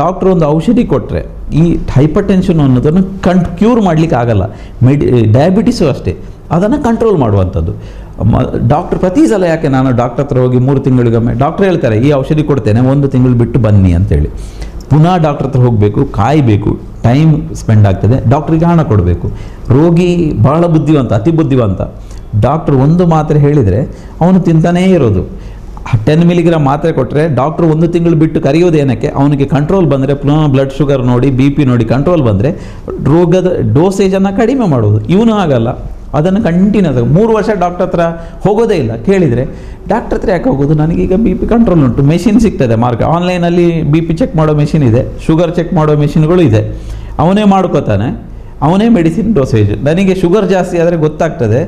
ಡಾಕ್ಟ್ರ್ ಒಂದು ಔಷಧಿ ಕೊಟ್ಟರೆ ಈ ಹೈಪರ್ ಟೆನ್ಷನ್ ಅನ್ನೋದನ್ನು ಕ್ಯೂರ್ ಮಾಡಲಿಕ್ಕೆ ಆಗಲ್ಲ. ಡಯಾಬಿಟಿಸು ಅಷ್ಟೇ, ಅದನ್ನು ಕಂಟ್ರೋಲ್ ಮಾಡುವಂಥದ್ದು. ಡಾಕ್ಟ್ರ್ ಪ್ರತಿ ಸಲ, ಯಾಕೆ ನಾನು ಡಾಕ್ಟ್ರ್ ಹತ್ರ ಹೋಗಿ 3 ತಿಂಗಳಿಗೊಮ್ಮೆ ಡಾಕ್ಟ್ರ್ ಹೇಳ್ತಾರೆ ಈ ಔಷಧಿ ಕೊಡ್ತೇನೆ, 1 ತಿಂಗಳು ಬಿಟ್ಟು ಬನ್ನಿ ಅಂತೇಳಿ, ಪುನಃ ಡಾಕ್ಟ್ರ್ ಹತ್ರ ಹೋಗಬೇಕು, ಕಾಯಬೇಕು, ಟೈಮ್ ಸ್ಪೆಂಡ್ ಆಗ್ತದೆ, ಡಾಕ್ಟ್ರಿಗೆ ಹಣ ಕೊಡಬೇಕು. ರೋಗಿ ಬಹಳ ಬುದ್ಧಿವಂತ, ಅತಿ ಬುದ್ಧಿವಂತ. ಡಾಕ್ಟ್ರ್ ಒಂದು ಮಾತ್ರೆ ಹೇಳಿದರೆ ಅವನು ತಿಂತಾನೇ ಇರೋದು. 10 ಮಿಲಿಗ್ರಾಮ್ ಮಾತ್ರೆ ಕೊಟ್ಟರೆ ಡಾಕ್ಟ್ರು 1 ತಿಂಗಳು ಬಿಟ್ಟು ಕರೆಯೋದೇನಕ್ಕೆ, ಅವನಿಗೆ ಕಂಟ್ರೋಲ್ ಬಂದರೆ ಪುನಃ ಬ್ಲಡ್ ಶುಗರ್ ನೋಡಿ, BP ನೋಡಿ ಕಂಟ್ರೋಲ್ ಬಂದರೆ ರೋಗದ ಡೋಸೇಜನ್ನು ಕಡಿಮೆ ಮಾಡೋದು. ಇವನು ಆಗಲ್ಲ, ಅದನ್ನು ಕಂಟಿನ್ಯೂಸ್ 3 ವರ್ಷ ಡಾಕ್ಟರ್ ಹತ್ರ ಹೋಗೋದೇ ಇಲ್ಲ. ಕೇಳಿದರೆ ಡಾಕ್ಟರ್ ಹತ್ರ ಯಾಕೆ ಹೋಗೋದು, ನನಗೀಗ ಬಿ ಪಿ ಕಂಟ್ರೋಲ್ ಉಂಟು, ಮೆಷಿನ್ ಸಿಗ್ತದೆ ಆನ್ಲೈನಲ್ಲಿ ಬಿ ಪಿ ಚೆಕ್ ಮಾಡೋ ಮೆಷಿನ್ ಇದೆ, ಶುಗರ್ ಚೆಕ್ ಮಾಡೋ ಮೆಷಿನ್ಗಳು ಇದೆ, ಅವನೇ ಮಾಡ್ಕೋತಾನೆ, ಅವನೇ ಮೆಡಿಸಿನ್ ಡೋಸೇಜ್. ನನಗೆ ಶುಗರ್ ಜಾಸ್ತಿ ಆದರೆ ಗೊತ್ತಾಗ್ತದೆ,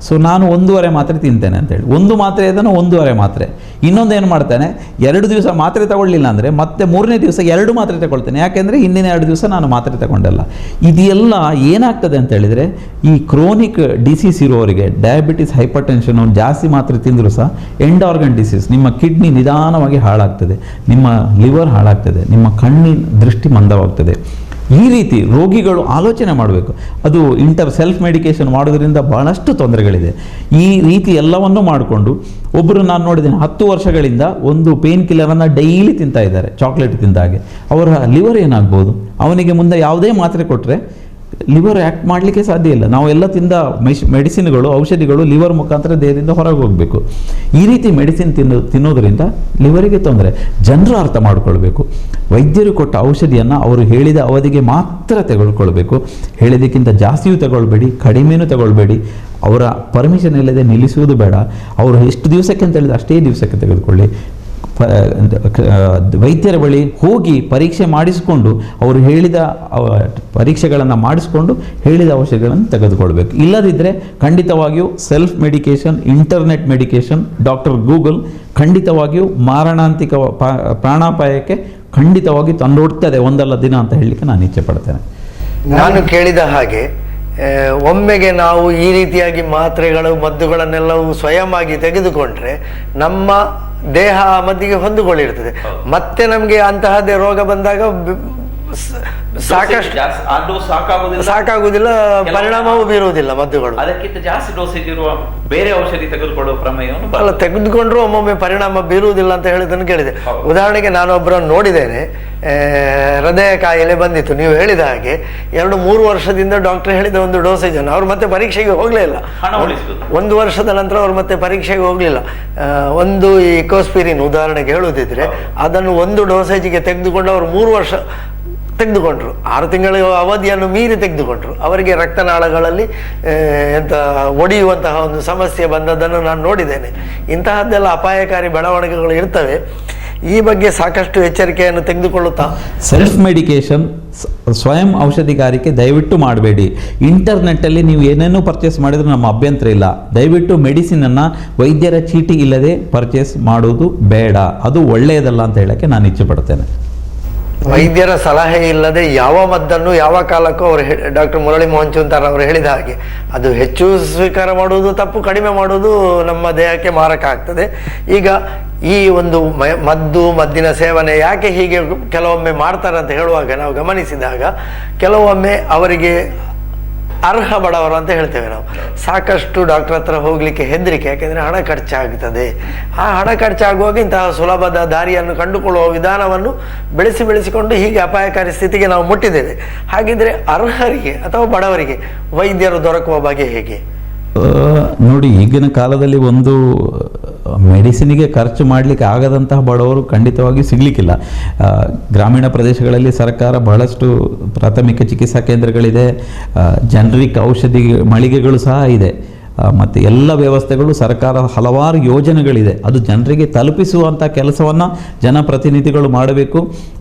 ಸೊ ನಾನು 1.5 ಮಾತ್ರೆ ತಿಂತೇನೆ ಅಂತೇಳಿ 1 ಮಾತ್ರೆ ಇದನ್ನು 1.5 ಮಾತ್ರೆ. ಇನ್ನೊಂದೇನು ಮಾಡ್ತಾನೆ, 2 ದಿವಸ ಮಾತ್ರೆ ತಗೊಳ್ಳಿಲ್ಲ ಅಂದರೆ ಮತ್ತೆ 3ನೇ ದಿವಸ 2 ಮಾತ್ರೆ ತಗೊಳ್ತೇನೆ, ಯಾಕೆಂದರೆ ಹಿಂದಿನ 2 ದಿವಸ ನಾನು ಮಾತ್ರೆ ತಗೊಂಡಲ್ಲ. ಇದೆಲ್ಲ ಏನಾಗ್ತದೆ ಅಂತ ಹೇಳಿದರೆ, ಈ ಕ್ರೋನಿಕ್ ಡಿಸೀಸ್ ಇರೋರಿಗೆ, ಡಯಾಬಿಟಿಸ್, ಹೈಪರ್ ಟೆನ್ಷನ್ ಜಾಸ್ತಿ ಮಾತ್ರೆ ತಿಂದರೂ ಸಹ ಎಂಡ್ ಆರ್ಗನ್ ಡಿಸೀಸ್, ನಿಮ್ಮ ಕಿಡ್ನಿ ನಿಧಾನವಾಗಿ ಹಾಳಾಗ್ತದೆ, ನಿಮ್ಮ ಲಿವರ್ ಹಾಳಾಗ್ತದೆ, ನಿಮ್ಮ ಕಣ್ಣಿನ ದೃಷ್ಟಿ ಮಂದವಾಗ್ತದೆ. ಈ ರೀತಿ ರೋಗಿಗಳು ಆಲೋಚನೆ ಮಾಡಬೇಕು. ಅದು ಸೆಲ್ಫ್ ಮೆಡಿಕೇಷನ್ ಮಾಡೋದ್ರಿಂದ ಬಹಳಷ್ಟು ತೊಂದರೆಗಳಿದೆ. ಈ ರೀತಿ ಎಲ್ಲವನ್ನೂ ಮಾಡಿಕೊಂಡು ಒಬ್ಬರು ನಾನು ನೋಡಿದ್ದೇನೆ 10 ವರ್ಷಗಳಿಂದ ಒಂದು ಪೇನ್ ಕಿಲ್ಲರನ್ನು ಡೈಲಿ ತಿಂತಾ ಇದ್ದಾರೆ, ಚಾಕ್ಲೇಟ್ ತಿಂದಾಗೆ. ಅವರ ಲಿವರ್ ಏನಾಗ್ಬೋದು, ಅವನಿಗೆ ಮುಂದೆ ಯಾವುದೇ ಮಾತ್ರೆ ಕೊಟ್ಟರೆ ಲಿವರ್ ಆ್ಯಕ್ಟ್ ಮಾಡಲಿಕ್ಕೆ ಸಾಧ್ಯ ಇಲ್ಲ. ನಾವು ಎಲ್ಲ ತಿಂದ ಮೆಡಿಸಿನ್ಗಳು, ಔಷಧಿಗಳು ಲಿವರ್ ಮುಖಾಂತರ ದೇಹದಿಂದ ಹೊರಗೆ ಹೋಗಬೇಕು. ಈ ರೀತಿ ಮೆಡಿಸಿನ್ ತಿನ್ನೋದ್ರಿಂದ ಲಿವರಿಗೆ ತೊಂದರೆ. ಜನರು ಅರ್ಥ ಮಾಡಿಕೊಳ್ಬೇಕು, ವೈದ್ಯರು ಕೊಟ್ಟ ಔಷಧಿಯನ್ನು ಅವರು ಹೇಳಿದ ಅವಧಿಗೆ ಮಾತ್ರ ತೆಗೆದುಕೊಳ್ಬೇಕು. ಹೇಳಿದಕ್ಕಿಂತ ಜಾಸ್ತಿಯೂ ತಗೊಳ್ಬೇಡಿ, ಕಡಿಮೆನೂ ತಗೊಳ್ಬೇಡಿ. ಅವರ ಪರ್ಮಿಷನ್ ಇಲ್ಲದೆ ನಿಲ್ಲಿಸುವುದು ಬೇಡ. ಅವರು ಎಷ್ಟು ದಿವಸಕ್ಕೆ ಅಂತ ಹೇಳಿದ್ರೆ ಅಷ್ಟೇ ದಿವಸಕ್ಕೆ ತೆಗೆದುಕೊಳ್ಳಿ. ವೈದ್ಯರ ಬಳಿ ಹೋಗಿ ಪರೀಕ್ಷೆ ಮಾಡಿಸಿಕೊಂಡು, ಅವರು ಹೇಳಿದ ಪರೀಕ್ಷೆಗಳನ್ನು ಮಾಡಿಸಿಕೊಂಡು ಹೇಳಿದ ಔಷಧಿಗಳನ್ನು ತೆಗೆದುಕೊಳ್ಬೇಕು. ಇಲ್ಲದಿದ್ದರೆ ಖಂಡಿತವಾಗಿಯೂ self medication, internet medication, doctor Google ಖಂಡಿತವಾಗಿಯೂ ಮಾರಣಾಂತಿಕ ಪ್ರಾಣಾಪಾಯಕ್ಕೆ ಖಂಡಿತವಾಗಿ ತಂದೊಡ್ತದೆ ಒಂದಲ್ಲ ದಿನ ಅಂತ ಹೇಳಲಿಕ್ಕೆ ನಾನು ಇಚ್ಛೆ ಪಡ್ತೇನೆ. ನಾನು ಕೇಳಿದ ಹಾಗೆ ಒಮ್ಮೆಗೆ ನಾವು ಈ ರೀತಿಯಾಗಿ ಮಾತ್ರೆಗಳು, ಮದ್ದುಗಳನ್ನೆಲ್ಲವೂ ಸ್ವಯಂ ಆಗಿ ತೆಗೆದುಕೊಂಡ್ರೆ ನಮ್ಮ ದೇಹ ಆ ಮದ್ದಿಗೆ ಹೊಂದಿಕೊಂಡಿರ್ತದೆ. ಮತ್ತೆ ನಮಗೆ ಅಂತಹದ್ದೇ ರೋಗ ಬಂದಾಗ ಸಾಕಾಗುವುದಿಲ್ಲ, ಪರಿಣಾಮವೂ ಬೀರುವುದಿಲ್ಲ ಮದ್ದುಗಳು. ಅದಕ್ಕಿಂತ ಜಾಸ್ತಿ ಡೋಸೇಜ್ ಇರುವ ಬೇರೆ ಔಷಧಿ ತೆಗೆದುಕೊಳ್ಳುವ ಪ್ರಮೇಯವನ್ನು ಅಲ್ಲ, ತೆಗೆದುಕೊಂಡ್ರು ಒಮ್ಮೊಮ್ಮೆ ಪರಿಣಾಮ ಬೀರುವುದಿಲ್ಲ ಅಂತ ಹೇಳಿದ್ದನ್ನು ಕೇಳಿದೆ. ಉದಾಹರಣೆಗೆ ನಾನೊಬ್ಬರನ್ನು ನೋಡಿದ್ದೇನೆ, ಹೃದಯ ಕಾಯಿಲೆ ಬಂದಿತ್ತು. ನೀವು ಹೇಳಿದ ಹಾಗೆ 2-3 ವರ್ಷದಿಂದ ಡಾಕ್ಟರ್ ಹೇಳಿದ ಒಂದು ಡೋಸೇಜನ್ನು ಅವ್ರು ಮತ್ತೆ ಪರೀಕ್ಷೆಗೆ ಹೋಗಲೇ ಇಲ್ಲ. 1 ವರ್ಷದ ನಂತರ ಅವ್ರು ಮತ್ತೆ ಪರೀಕ್ಷೆಗೆ ಹೋಗಲಿಲ್ಲ. ಒಂದು ಈ ಇಕೋಸ್ಪಿರಿನ್ ಉದಾಹರಣೆಗೆ ಹೇಳುವುದಿದ್ರೆ ಅದನ್ನು 1 ಡೋಸೇಜಿಗೆ ತೆಗೆದುಕೊಂಡು ಅವರು 3 ವರ್ಷ ತೆಗೆದುಕೊಂಡ್ರು. 6 ತಿಂಗಳ ಅವಧಿಯನ್ನು ಮೀರಿ ತೆಗೆದುಕೊಂಡ್ರು. ಅವರಿಗೆ ರಕ್ತನಾಳಗಳಲ್ಲಿ ಒಡೆಯುವಂತಹ ಒಂದು ಸಮಸ್ಯೆ ಬಂದದ್ದನ್ನು ನಾನು ನೋಡಿದ್ದೇನೆ. ಇಂತಹದ್ದೆಲ್ಲ ಅಪಾಯಕಾರಿ ಬೆಳವಣಿಗೆಗಳು ಇರ್ತವೆ. ಈ ಬಗ್ಗೆ ಸಾಕಷ್ಟು ಎಚ್ಚರಿಕೆಯನ್ನು ತೆಗೆದುಕೊಳ್ಳುತ್ತಾ ಸೆಲ್ಫ್ ಮೆಡಿಕೇಷನ್, ಸ್ವಯಂ ಔಷಧಿಗಾರಿಕೆ ದಯವಿಟ್ಟು ಮಾಡಬೇಡಿ. ಇಂಟರ್ನೆಟ್ಟಲ್ಲಿ ನೀವು ಏನೇನೋ ಪರ್ಚೇಸ್ ಮಾಡಿದ್ರು ನಮ್ಮ ಅಭ್ಯಂತರ ಇಲ್ಲ. ದಯವಿಟ್ಟು ಮೆಡಿಸಿನನ್ನು ವೈದ್ಯರ ಚೀಟಿ ಇಲ್ಲದೆ ಪರ್ಚೇಸ್ ಮಾಡೋದು ಬೇಡ, ಅದು ಒಳ್ಳೆಯದಲ್ಲ ಅಂತ ಹೇಳಕ್ಕೆ ನಾನು ಇಚ್ಛೆ ಪಡ್ತೇನೆ. ವೈದ್ಯರ ಸಲಹೆ ಇಲ್ಲದೆ ಯಾವ ಮದ್ದನ್ನು ಯಾವ ಕಾಲಕ್ಕೂ ಅವರು ಡಾಕ್ಟರ್ ಮುರಳಿ ಮೋಹನ್ ಚೂಂತಾರ್ ಅವರು ಹೇಳಿದ ಹಾಗೆ ಅದು ಹೆಚ್ಚು ಸ್ವೀಕಾರ ಮಾಡುವುದು ತಪ್ಪು, ಕಡಿಮೆ ಮಾಡುವುದು ನಮ್ಮ ದೇಹಕ್ಕೆ ಮಾರಕ ಆಗ್ತದೆ. ಈಗ ಈ ಒಂದು ಮದ್ದಿನ ಸೇವನೆ ಯಾಕೆ ಹೀಗೆ ಕೆಲವೊಮ್ಮೆ ಮಾಡ್ತಾರೆ ಅಂತ ಹೇಳುವಾಗ ನಾವು ಗಮನಿಸಿದಾಗ, ಕೆಲವೊಮ್ಮೆ ಅವರಿಗೆ ಅರ್ಹ ಬಡವರು ಅಂತ ಹೇಳ್ತೇವೆ ನಾವು, ಸಾಕಷ್ಟು ಡಾಕ್ಟರ್ ಹತ್ರ ಹೋಗ್ಲಿಕ್ಕೆ ಹೆದರಿಕೆ, ಯಾಕೆಂದರೆ ಹಣ ಖರ್ಚಾಗ್ತದೆ. ಆ ಹಣ ಖರ್ಚಾಗುವಾಗ ಇಂತಹ ಸುಲಭದ ದಾರಿಯನ್ನು ಕಂಡುಕೊಳ್ಳುವ ವಿಧಾನವನ್ನು ಬೆಳೆಸಿಕೊಂಡು ಹೀಗೆ ಅಪಾಯಕಾರಿ ಸ್ಥಿತಿಗೆ ನಾವು ಮುಟ್ಟಿದ್ದೇವೆ. ಹಾಗಿದ್ರೆ ಅರ್ಹರಿಗೆ ಅಥವಾ ಬಡವರಿಗೆ ವೈದ್ಯರು ದೊರಕುವ ಬಗೆ ಹೇಗೆ? ನೋಡಿ, ಈಗಿನ ಕಾಲದಲ್ಲಿ ಒಂದು ಮೆಡಿಸಿನಿಗೆ ಖರ್ಚು ಮಾಡಲಿಕ್ಕೆ ಆಗದಂತಹ ಬಡವರು ಖಂಡಿತವಾಗಿ ಸಿಗಲಿಕ್ಕಿಲ್ಲ. ಗ್ರಾಮೀಣ ಪ್ರದೇಶಗಳಲ್ಲಿ ಸರ್ಕಾರ ಬಹಳಷ್ಟು ಪ್ರಾಥಮಿಕ ಚಿಕಿತ್ಸಾ ಕೇಂದ್ರಗಳಿದೆ, ಜನರಿಕ್ ಔಷಧಿ ಮಳಿಗೆಗಳು ಸಹ ಇದೆ, ಮತ್ತು ಎಲ್ಲ ವ್ಯವಸ್ಥೆಗಳು, ಸರ್ಕಾರ ಹಲವಾರು ಯೋಜನೆಗಳಿದೆ. ಅದು ಜನರಿಗೆ ತಲುಪಿಸುವಂಥ ಕೆಲಸವನ್ನು ಜನಪ್ರತಿನಿಧಿಗಳು ಮಾಡಬೇಕು.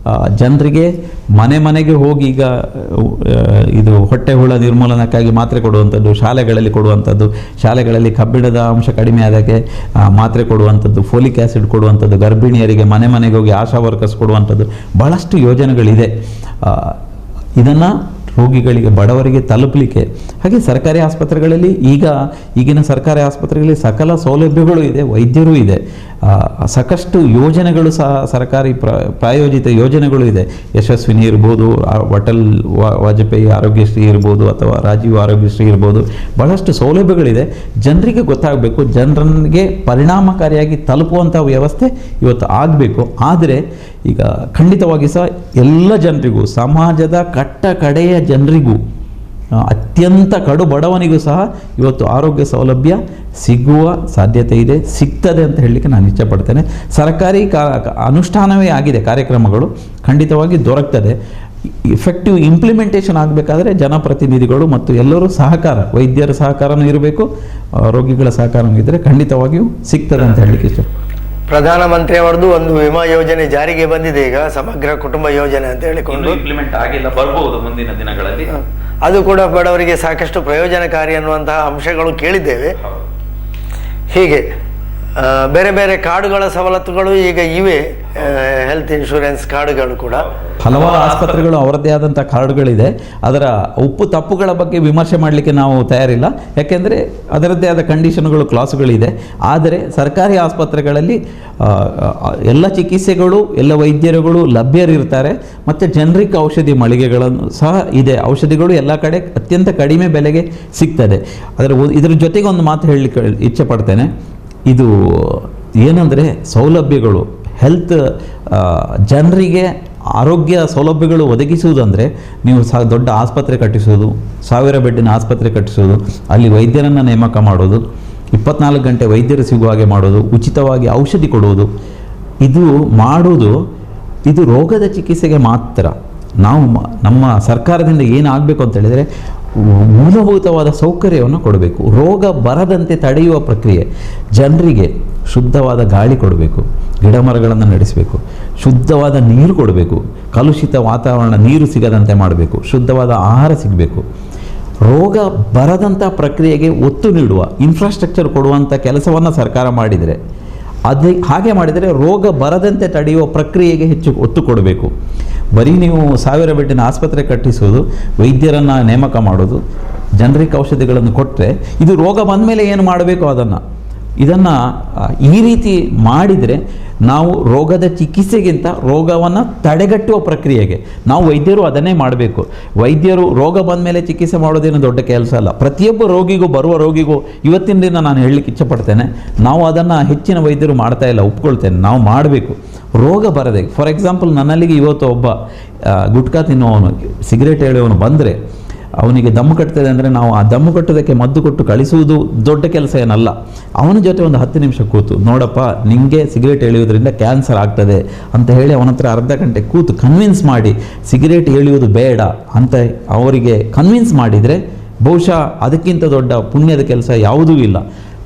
ಜನರಿಗೆ ಮನೆಗೆ ಹೋಗಿ, ಈಗ ಇದು ಹೊಟ್ಟೆ ಹುಳ ನಿರ್ಮೂಲನಕ್ಕಾಗಿ ಮಾತ್ರೆ ಕೊಡುವಂಥದ್ದು, ಶಾಲೆಗಳಲ್ಲಿ ಕೊಡುವಂಥದ್ದು, ಶಾಲೆಗಳಲ್ಲಿ ಕಬ್ಬಿಣದ ಅಂಶ ಕಡಿಮೆ ಆದಕ್ಕೆ ಮಾತ್ರೆ ಕೊಡುವಂಥದ್ದು, ಫೋಲಿಕ್ ಆ್ಯಸಿಡ್ ಕೊಡುವಂಥದ್ದು, ಗರ್ಭಿಣಿಯರಿಗೆ ಮನೆಗೆ ಹೋಗಿ ಆಶಾ ವರ್ಕರ್ಸ್ ಕೊಡುವಂಥದ್ದು ಬಹಳಷ್ಟು ಯೋಜನೆಗಳಿದೆ. ಇದನ್ನು ರೋಗಿಗಳಿಗೆ, ಬಡವರಿಗೆ ತಲುಪಲಿಕ್ಕೆ. ಹಾಗೆ ಸರ್ಕಾರಿ ಆಸ್ಪತ್ರೆಗಳಲ್ಲಿ ಈಗಿನ ಸರ್ಕಾರಿ ಆಸ್ಪತ್ರೆಗಳಲ್ಲಿ ಸಕಲ ಸೌಲಭ್ಯಗಳು ಇದೆ, ವೈದ್ಯರು ಇದೆ, ಸಾಕಷ್ಟು ಯೋಜನೆಗಳು ಸಹ ಸರ್ಕಾರಿ ಪ್ರಾಯೋಜಿತ ಯೋಜನೆಗಳು ಇದೆ. ಯಶಸ್ವಿನಿ ಇರ್ಬೋದು, ಅಟಲ್ ವಾಜಪೇಯಿ ಆರೋಗ್ಯಶ್ರೀ ಇರ್ಬೋದು, ಅಥವಾ ರಾಜೀವ್ ಆರೋಗ್ಯಶ್ರೀ ಇರ್ಬೋದು, ಬಹಳಷ್ಟು ಸೌಲಭ್ಯಗಳಿದೆ. ಜನರಿಗೆ ಗೊತ್ತಾಗಬೇಕು, ಜನರಿಗೆ ಪರಿಣಾಮಕಾರಿಯಾಗಿ ತಲುಪುವಂಥ ವ್ಯವಸ್ಥೆ ಇವತ್ತು ಆಗಬೇಕು. ಆದರೆ ಈಗ ಖಂಡಿತವಾಗಿ ಸಹ ಎಲ್ಲ ಜನರಿಗೂ, ಸಮಾಜದ ಕಡೆಯ ಜನರಿಗೂ, ಅತ್ಯಂತ ಕಡು ಬಡವನಿಗೂ ಸಹ ಇವತ್ತು ಆರೋಗ್ಯ ಸೌಲಭ್ಯ ಸಿಗುವ ಸಾಧ್ಯತೆ ಇದೆ, ಸಿಗ್ತದೆ ಅಂತ ಹೇಳಲಿಕ್ಕೆ ನಾನು ಇಚ್ಛೆಪಡ್ತೇನೆ. ಸರ್ಕಾರಿ ಅನುಷ್ಠಾನವೇ ಆಗಿದೆ, ಕಾರ್ಯಕ್ರಮಗಳು ಖಂಡಿತವಾಗಿ ದೊರಕ್ತದೆ. ಇಫೆಕ್ಟಿವ್ ಇಂಪ್ಲಿಮೆಂಟೇಷನ್ ಆಗಬೇಕಾದ್ರೆ ಜನಪ್ರತಿನಿಧಿಗಳು ಮತ್ತು ಎಲ್ಲರೂ ಸಹಕಾರ, ವೈದ್ಯರ ಸಹಕಾರನೂ ಇರಬೇಕು, ರೋಗಿಗಳ ಸಹಕಾರನೂ ಇದ್ದರೆ ಖಂಡಿತವಾಗಿಯೂ ಸಿಗ್ತದೆ ಅಂತ ಹೇಳಲಿಕ್ಕೆ ಇಷ್ಟ. ಪ್ರಧಾನಮಂತ್ರಿ ಅವರದ್ದು ಒಂದು ವಿಮಾ ಯೋಜನೆ ಜಾರಿಗೆ ಬಂದಿದೆ ಈಗ, ಸಮಗ್ರ ಕುಟುಂಬ ಯೋಜನೆ ಅಂತ ಹೇಳಿಕೊಂಡು. ಇಂಪ್ಲಿಮೆಂಟ್ ಆಗಿಲ್ಲ, ಬರಬಹುದು ಮುಂದಿನ ದಿನಗಳಲ್ಲಿ. ಅದು ಕೂಡ ಬಡವರಿಗೆ ಸಾಕಷ್ಟು ಪ್ರಯೋಜನಕಾರಿ ಅನ್ನುವಂತಹ ಅಂಶಗಳು ಕೇಳಿದ್ದೇವೆ. ಹೀಗೆ ಬೇರೆ ಬೇರೆ ಕಾರ್ಡುಗಳ ಸವಲತ್ತುಗಳು ಈಗ ಇವೆ, ಹೆಲ್ತ್ ಇನ್ಶೂರೆನ್ಸ್ ಕಾರ್ಡುಗಳು ಕೂಡ. ಹಲವಾರು ಆಸ್ಪತ್ರೆಗಳು ಅವರದ್ದೇ ಆದಂಥ ಕಾರ್ಡುಗಳಿದೆ. ಅದರ ಉಪ್ಪು ತಪ್ಪುಗಳ ಬಗ್ಗೆ ವಿಮರ್ಶೆ ಮಾಡಲಿಕ್ಕೆ ನಾವು ತಯಾರಿಲ್ಲ, ಯಾಕೆಂದರೆ ಅದರದ್ದೇ ಆದ ಕಂಡೀಷನ್ಗಳು, ಕ್ಲಾಸುಗಳಿದೆ. ಆದರೆ ಸರ್ಕಾರಿ ಆಸ್ಪತ್ರೆಗಳಲ್ಲಿ ಎಲ್ಲ ಚಿಕಿತ್ಸೆಗಳು, ಎಲ್ಲ ವೈದ್ಯರುಗಳು ಲಭ್ಯರಿರ್ತಾರೆ. ಮತ್ತು ಜನರಿಕ್ ಔಷಧಿ ಮಳಿಗೆಗಳನ್ನು ಸಹ ಇದೆ. ಔಷಧಿಗಳು ಎಲ್ಲ ಕಡೆ ಅತ್ಯಂತ ಕಡಿಮೆ ಬೆಲೆಗೆ ಸಿಗ್ತದೆ. ಇದರ ಜೊತೆಗೆ ಒಂದು ಮಾತು ಹೇಳಲಿಕ್ಕೆ ಇಚ್ಛೆ ಪಡ್ತೇನೆ. ಇದು ಏನಂದರೆ ಸೌಲಭ್ಯಗಳು, ಹೆಲ್ತ್ ಜನರಿಗೆ ಆರೋಗ್ಯ ಸೌಲಭ್ಯಗಳು ಒದಗಿಸುವುದಂದರೆ ನೀವು ದೊಡ್ಡ ಆಸ್ಪತ್ರೆ ಕಟ್ಟಿಸೋದು, 1000 ಬೆಡ್ಡಿನ ಆಸ್ಪತ್ರೆ ಕಟ್ಟಿಸೋದು, ಅಲ್ಲಿ ವೈದ್ಯರನ್ನು ನೇಮಕ ಮಾಡೋದು, 24 ಗಂಟೆ ವೈದ್ಯರು ಸಿಗುವ ಹಾಗೆ ಮಾಡೋದು, ಉಚಿತವಾಗಿ ಔಷಧಿ ಕೊಡುವುದು, ಇದು ರೋಗದ ಚಿಕಿತ್ಸೆಗೆ ಮಾತ್ರ. ನಾವು ನಮ್ಮ ಸರ್ಕಾರದಿಂದ ಏನಾಗಬೇಕು ಅಂತ ಹೇಳಿದರೆ ಮೂಲಭೂತವಾದ ಸೌಕರ್ಯವನ್ನು ಕೊಡಬೇಕು. ರೋಗ ಬರದಂತೆ ತಡೆಯುವ ಪ್ರಕ್ರಿಯೆ, ಜನರಿಗೆ ಶುದ್ಧವಾದ ಗಾಳಿ ಕೊಡಬೇಕು, ಗಿಡ ಮರಗಳನ್ನು ನಡೆಸಬೇಕು, ಶುದ್ಧವಾದ ನೀರು ಕೊಡಬೇಕು, ಕಲುಷಿತ ವಾತಾವರಣ ನೀರು ಸಿಗದಂತೆ ಮಾಡಬೇಕು, ಶುದ್ಧವಾದ ಆಹಾರ ಸಿಗಬೇಕು. ರೋಗ ಬರದಂಥ ಪ್ರಕ್ರಿಯೆಗೆ ಒತ್ತು ನೀಡುವ ಇನ್ಫ್ರಾಸ್ಟ್ರಕ್ಚರ್ ಕೊಡುವಂಥ ಕೆಲಸವನ್ನು ಸರ್ಕಾರ ಮಾಡಿದರೆ, ಹಾಗೆ ಮಾಡಿದರೆ ರೋಗ ಬರದಂತೆ ತಡೆಯುವ ಪ್ರಕ್ರಿಯೆಗೆ ಹೆಚ್ಚು ಒತ್ತು ಕೊಡಬೇಕು. ಬರೀ ನೀವು 1000 ಬೆಡ್ಡಿನ ಆಸ್ಪತ್ರೆ ಕಟ್ಟಿಸೋದು, ವೈದ್ಯರನ್ನು ನೇಮಕ ಮಾಡೋದು, ಜನರಿಕ್ ಔಷಧಿಗಳನ್ನು ಕೊಟ್ಟರೆ, ಇದು ರೋಗ ಬಂದ ಮೇಲೆ ಏನು ಮಾಡಬೇಕು ಇದನ್ನು ಈ ರೀತಿ ಮಾಡಿದರೆ ನಾವು ರೋಗದ ಚಿಕಿತ್ಸೆಗಿಂತ ರೋಗವನ್ನು ತಡೆಗಟ್ಟುವ ಪ್ರಕ್ರಿಯೆಗೆ ನಾವು ವೈದ್ಯರು ಅದನ್ನೇ ಮಾಡಬೇಕು. ವೈದ್ಯರು ರೋಗ ಬಂದ ಮೇಲೆ ಚಿಕಿತ್ಸೆ ಮಾಡೋದೇನು ದೊಡ್ಡ ಕೆಲಸ ಅಲ್ಲ. ಪ್ರತಿಯೊಬ್ಬ ರೋಗಿಗೂ, ಬರುವ ರೋಗಿಗೂ ಇವತ್ತಿನ ದಿನ ನಾನು ಹೇಳಲಿಕ್ಕೆ ಇಚ್ಛಪಡ್ತೇನೆ, ನಾವು ಅದನ್ನು ಹೆಚ್ಚಿನ ವೈದ್ಯರು ಮಾಡ್ತಾ ಇಲ್ಲ, ಒಪ್ಕೊಳ್ತೇನೆ. ನಾವು ಮಾಡಬೇಕು. ರೋಗ ಬರದೆ, ಫಾರ್ ಎಕ್ಸಾಂಪಲ್ ನನ್ನಲ್ಲಿಗೆ ಇವತ್ತು ಒಬ್ಬ ಗುಟ್ಕಾ ತಿನ್ನುವವನು, ಸಿಗರೇಟ್ ಎಳೆಯುವವನು ಬಂದರೆ ಅವನಿಗೆ ದಮ್ಮು ಕಟ್ತದೆ ಅಂದರೆ ನಾವು ಆ ದಮ್ಮು ಕಟ್ಟೋದಕ್ಕೆ ಮದ್ದು ಕೊಟ್ಟು ಕಳಿಸುವುದು ದೊಡ್ಡ ಕೆಲಸ ಏನಲ್ಲ. ಅವನ ಜೊತೆ ಒಂದು 10 ನಿಮಿಷ ಕೂತು, ನೋಡಪ್ಪ ನಿಮಗೆ ಸಿಗರೇಟ್ ಎಳೆಯೋದ್ರಿಂದ ಕ್ಯಾನ್ಸರ್ ಆಗ್ತದೆ ಅಂತ ಹೇಳಿ ಅವನ ಹತ್ರ ಅರ್ಧ ಗಂಟೆ ಕೂತು ಕನ್ವಿನ್ಸ್ ಮಾಡಿ ಸಿಗರೇಟ್ ಎಳೆಯೋದು ಬೇಡ ಅಂತ ಅವರಿಗೆ ಕನ್ವಿನ್ಸ್ ಮಾಡಿದರೆ ಬಹುಶಃ ಅದಕ್ಕಿಂತ ದೊಡ್ಡ ಪುಣ್ಯದ ಕೆಲಸ ಯಾವುದೂ ಇಲ್ಲ.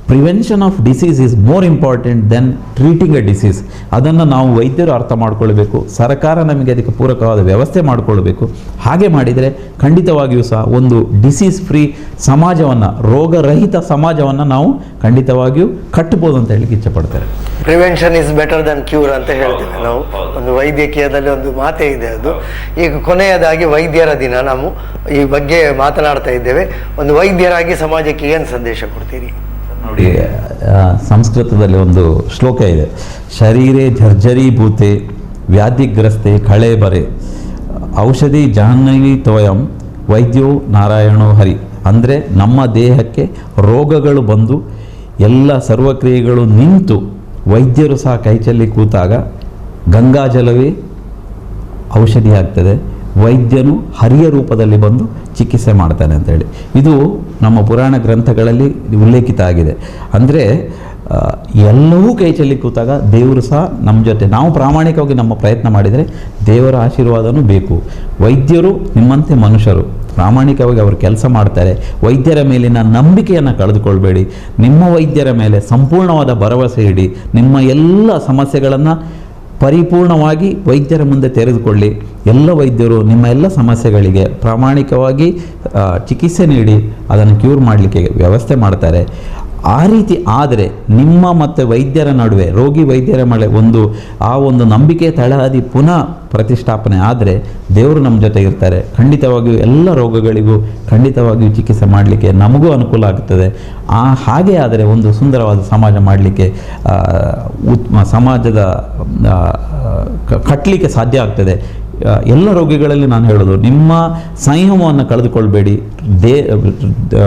Prevention of disease is more important than treating a disease. ಅದನ್ನು ನಾವು ವೈದ್ಯರು ಅರ್ಥ ಮಾಡ್ಕೊಳ್ಬೇಕು. ಸರ್ಕಾರ ನಮಗೆ ಅದಕ್ಕೆ ಪೂರಕವಾದ ವ್ಯವಸ್ಥೆ ಮಾಡಿಕೊಳ್ಬೇಕು. ಹಾಗೆ ಮಾಡಿದರೆ ಖಂಡಿತವಾಗಿಯೂ ಸಹ ಒಂದು ಡಿಸೀಸ್ ಫ್ರೀ ಸಮಾಜವನ್ನು, ರೋಗರಹಿತ ಸಮಾಜವನ್ನು ನಾವು ಖಂಡಿತವಾಗಿಯೂ ಕಟ್ಟಬಹುದು ಅಂತ ಹೇಳಲಿಕ್ಕೆ ಇಚ್ಛೆಪಡ್ತಾರೆ. Prevention is better than cure ಅಂತ ಹೇಳ್ತೇವೆ ನಾವು. ಒಂದು ವೈದ್ಯಕೀಯದಲ್ಲಿ ಒಂದು ಮಾತೇ ಇದೆ ಅದು. ಈಗ ಕೊನೆಯದಾಗಿ ವೈದ್ಯರ ದಿನ, ನಾವು ಈ ಬಗ್ಗೆ ಮಾತನಾಡ್ತಾ ಇದ್ದೇವೆ. ಒಂದು ವೈದ್ಯರಾಗಿ ಸಮಾಜಕ್ಕೆ ಏನು ಸಂದೇಶ ಕೊಡ್ತೀರಿ? ನೋಡಿ, ಸಂಸ್ಕೃತದಲ್ಲಿ ಒಂದು ಶ್ಲೋಕ ಇದೆ, ಶರೀರೇ ಜರ್ಜರೀಭೂತೆ ವ್ಯಾಧಿಗ್ರಸ್ತೆ ಕಳೇಬರೆ ಔಷಧಿ ಜಾಹ್ನವಿ ತೋಯಂ ವೈದ್ಯೋ ನಾರಾಯಣೋ ಹರಿ. ಅಂದರೆ ನಮ್ಮ ದೇಹಕ್ಕೆ ರೋಗಗಳು ಬಂದು ಎಲ್ಲ ಸರ್ವಕ್ರಿಯೆಗಳು ನಿಂತು ವೈದ್ಯರು ಸಹ ಕೈಚಲ್ಲಿ ಕೂತಾಗ ಗಂಗಾಜಲವೇ ಔಷಧಿ ಆಗ್ತದೆ. ವೈದ್ಯನು ಹರಿಯ ರೂಪದಲ್ಲಿ ಬಂದು ಚಿಕಿತ್ಸೆ ಮಾಡ್ತಾನೆ ಅಂತೇಳಿ ಇದು ನಮ್ಮ ಪುರಾಣ ಗ್ರಂಥಗಳಲ್ಲಿ ಉಲ್ಲೇಖಿತ ಆಗಿದೆ. ಅಂದರೆ ಎಲ್ಲವೂ ಕೈ ಚೆಲ್ಲಿ ಕೂತಾಗ ದೇವರು ಸಹ ನಮ್ಮ ಜೊತೆ, ನಾವು ಪ್ರಾಮಾಣಿಕವಾಗಿ ನಮ್ಮ ಪ್ರಯತ್ನ ಮಾಡಿದರೆ ದೇವರ ಆಶೀರ್ವಾದನೂ ಬೇಕು. ವೈದ್ಯರು ನಿಮ್ಮಂತೆ ಮನುಷ್ಯರು, ಪ್ರಾಮಾಣಿಕವಾಗಿ ಅವರು ಕೆಲಸ ಮಾಡ್ತಾರೆ. ವೈದ್ಯರ ಮೇಲಿನ ನಂಬಿಕೆಯನ್ನು ಕಳೆದುಕೊಳ್ಬೇಡಿ. ನಿಮ್ಮ ವೈದ್ಯರ ಮೇಲೆ ಸಂಪೂರ್ಣವಾದ ಭರವಸೆ ಇಡಿ. ನಿಮ್ಮ ಎಲ್ಲ ಸಮಸ್ಯೆಗಳನ್ನು ಪರಿಪೂರ್ಣವಾಗಿ ವೈದ್ಯರ ಮುಂದೆ ತೆರೆದುಕೊಳ್ಳಿ. ಎಲ್ಲ ವೈದ್ಯರು ನಿಮ್ಮ ಎಲ್ಲ ಸಮಸ್ಯೆಗಳಿಗೆ ಪ್ರಾಮಾಣಿಕವಾಗಿ ಚಿಕಿತ್ಸೆ ನೀಡಿ ಅದನ್ನು ಕ್ಯೂರ್ ಮಾಡಲಿಕ್ಕೆ ವ್ಯವಸ್ಥೆ ಮಾಡ್ತಾರೆ. ಆ ರೀತಿ ಆದರೆ ನಿಮ್ಮ ಮತ್ತು ವೈದ್ಯರ ನಡುವೆ, ರೋಗಿ ವೈದ್ಯರ ಮೇಲೆ ಒಂದು ನಂಬಿಕೆ ತಳಹದಿ ಪುನಃ ಪ್ರತಿಷ್ಠಾಪನೆ ಆದರೆ ದೇವರು ನಮ್ಮ ಜೊತೆ ಇರ್ತಾರೆ. ಖಂಡಿತವಾಗಿಯೂ ಎಲ್ಲ ರೋಗಗಳಿಗೂ ಖಂಡಿತವಾಗಿಯೂ ಚಿಕಿತ್ಸೆ ಮಾಡಲಿಕ್ಕೆ ನಮಗೂ ಅನುಕೂಲ ಆಗುತ್ತದೆ. ಹಾಗೆ ಆದರೆ ಒಂದು ಸುಂದರವಾದ ಸಮಾಜ ಮಾಡಲಿಕ್ಕೆ, ಸಮಾಜದ ಕಟ್ಟಲಿಕ್ಕೆ ಸಾಧ್ಯ ಆಗ್ತದೆ. ಎಲ್ಲ ರೋಗಿಗಳಲ್ಲಿ ನಾನು ಹೇಳೋದು, ನಿಮ್ಮ ಸಂಯಮವನ್ನು ಕಳೆದುಕೊಳ್ಬೇಡಿ.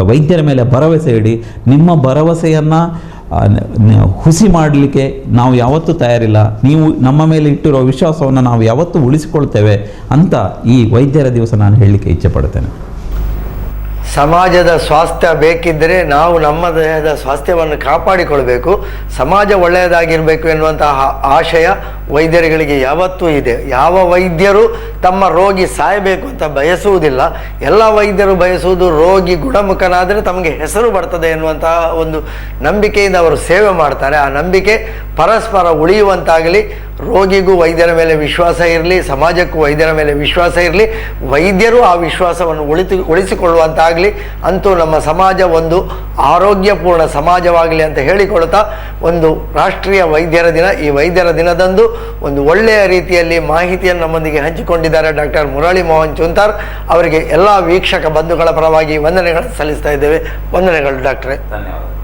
ವೈದ್ಯರ ಮೇಲೆ ಭರವಸೆ ಇಡಿ. ನಿಮ್ಮ ಭರವಸೆಯನ್ನು ಹುಸಿ ಮಾಡಲಿಕ್ಕೆ ನಾವು ಯಾವತ್ತೂ ತಯಾರಿಲ್ಲ. ನೀವು ನಮ್ಮ ಮೇಲೆ ಇಟ್ಟಿರೋ ವಿಶ್ವಾಸವನ್ನು ನಾವು ಯಾವತ್ತೂ ಉಳಿಸಿಕೊಳ್ತೇವೆ ಅಂತ ಈ ವೈದ್ಯರ ದಿವಸ ನಾನು ಹೇಳಲಿಕ್ಕೆ ಇಚ್ಛೆ ಪಡ್ತೇನೆ. ಸಮಾಜದ ಸ್ವಾಸ್ಥ್ಯ ಬೇಕಿದ್ದರೆ ನಾವು ನಮ್ಮ ದೇಹದ ಸ್ವಾಸ್ಥ್ಯವನ್ನು ಕಾಪಾಡಿಕೊಳ್ಬೇಕು. ಸಮಾಜ ಒಳ್ಳೆಯದಾಗಿರಬೇಕು ಎನ್ನುವಂತಹ ಆಶಯ ವೈದ್ಯರುಗಳಿಗೆ ಯಾವತ್ತೂ ಇದೆ. ಯಾವ ವೈದ್ಯರು ತಮ್ಮ ರೋಗಿ ಸಾಯಬೇಕು ಅಂತ ಬಯಸುವುದಿಲ್ಲ. ಎಲ್ಲ ವೈದ್ಯರು ಬಯಸುವುದು ರೋಗಿ ಗುಣಮುಖನಾದರೆ ತಮಗೆ ಹೆಸರು ಬರ್ತದೆ ಎನ್ನುವಂತಹ ಒಂದು ನಂಬಿಕೆಯಿಂದ ಅವರು ಸೇವೆ ಮಾಡ್ತಾರೆ. ಆ ನಂಬಿಕೆ ಪರಸ್ಪರ ಉಳಿಯುವಂತಾಗಲಿ, ರೋಗಿಗೂ ವೈದ್ಯರ ಮೇಲೆ ವಿಶ್ವಾಸ ಇರಲಿ, ಸಮಾಜಕ್ಕೂ ವೈದ್ಯರ ಮೇಲೆ ವಿಶ್ವಾಸ ಇರಲಿ, ವೈದ್ಯರು ಆ ವಿಶ್ವಾಸವನ್ನು ಉಳಿಸಿಕೊಳ್ಳುವಂತಾಗಲಿ, ಅಂತೂ ನಮ್ಮ ಸಮಾಜ ಒಂದು ಆರೋಗ್ಯಪೂರ್ಣ ಸಮಾಜವಾಗಲಿ ಅಂತ ಹೇಳಿಕೊಳ್ತಾ ಒಂದು ರಾಷ್ಟ್ರೀಯ ವೈದ್ಯರ ದಿನ, ಈ ವೈದ್ಯರ ದಿನದಂದು ಒಂದು ಒಳ್ಳೆಯ ರೀತಿಯಲ್ಲಿ ಮಾಹಿತಿಯನ್ನು ನಮ್ಮೊಂದಿಗೆ ಹಂಚಿಕೊಂಡಿದ್ದಾರೆ ಡಾಕ್ಟರ್ ಮುರಳಿ ಮೋಹನ್ ಚೂಂತಾರ್. ಅವರಿಗೆ ಎಲ್ಲ ವೀಕ್ಷಕ ಬಂಧುಗಳ ಪರವಾಗಿ ವಂದನೆಗಳನ್ನು ಸಲ್ಲಿಸ್ತಾ ಇದ್ದೇವೆ. ವಂದನೆಗಳು ಡಾಕ್ಟ್ರೇ. ಧನ್ಯವಾದ.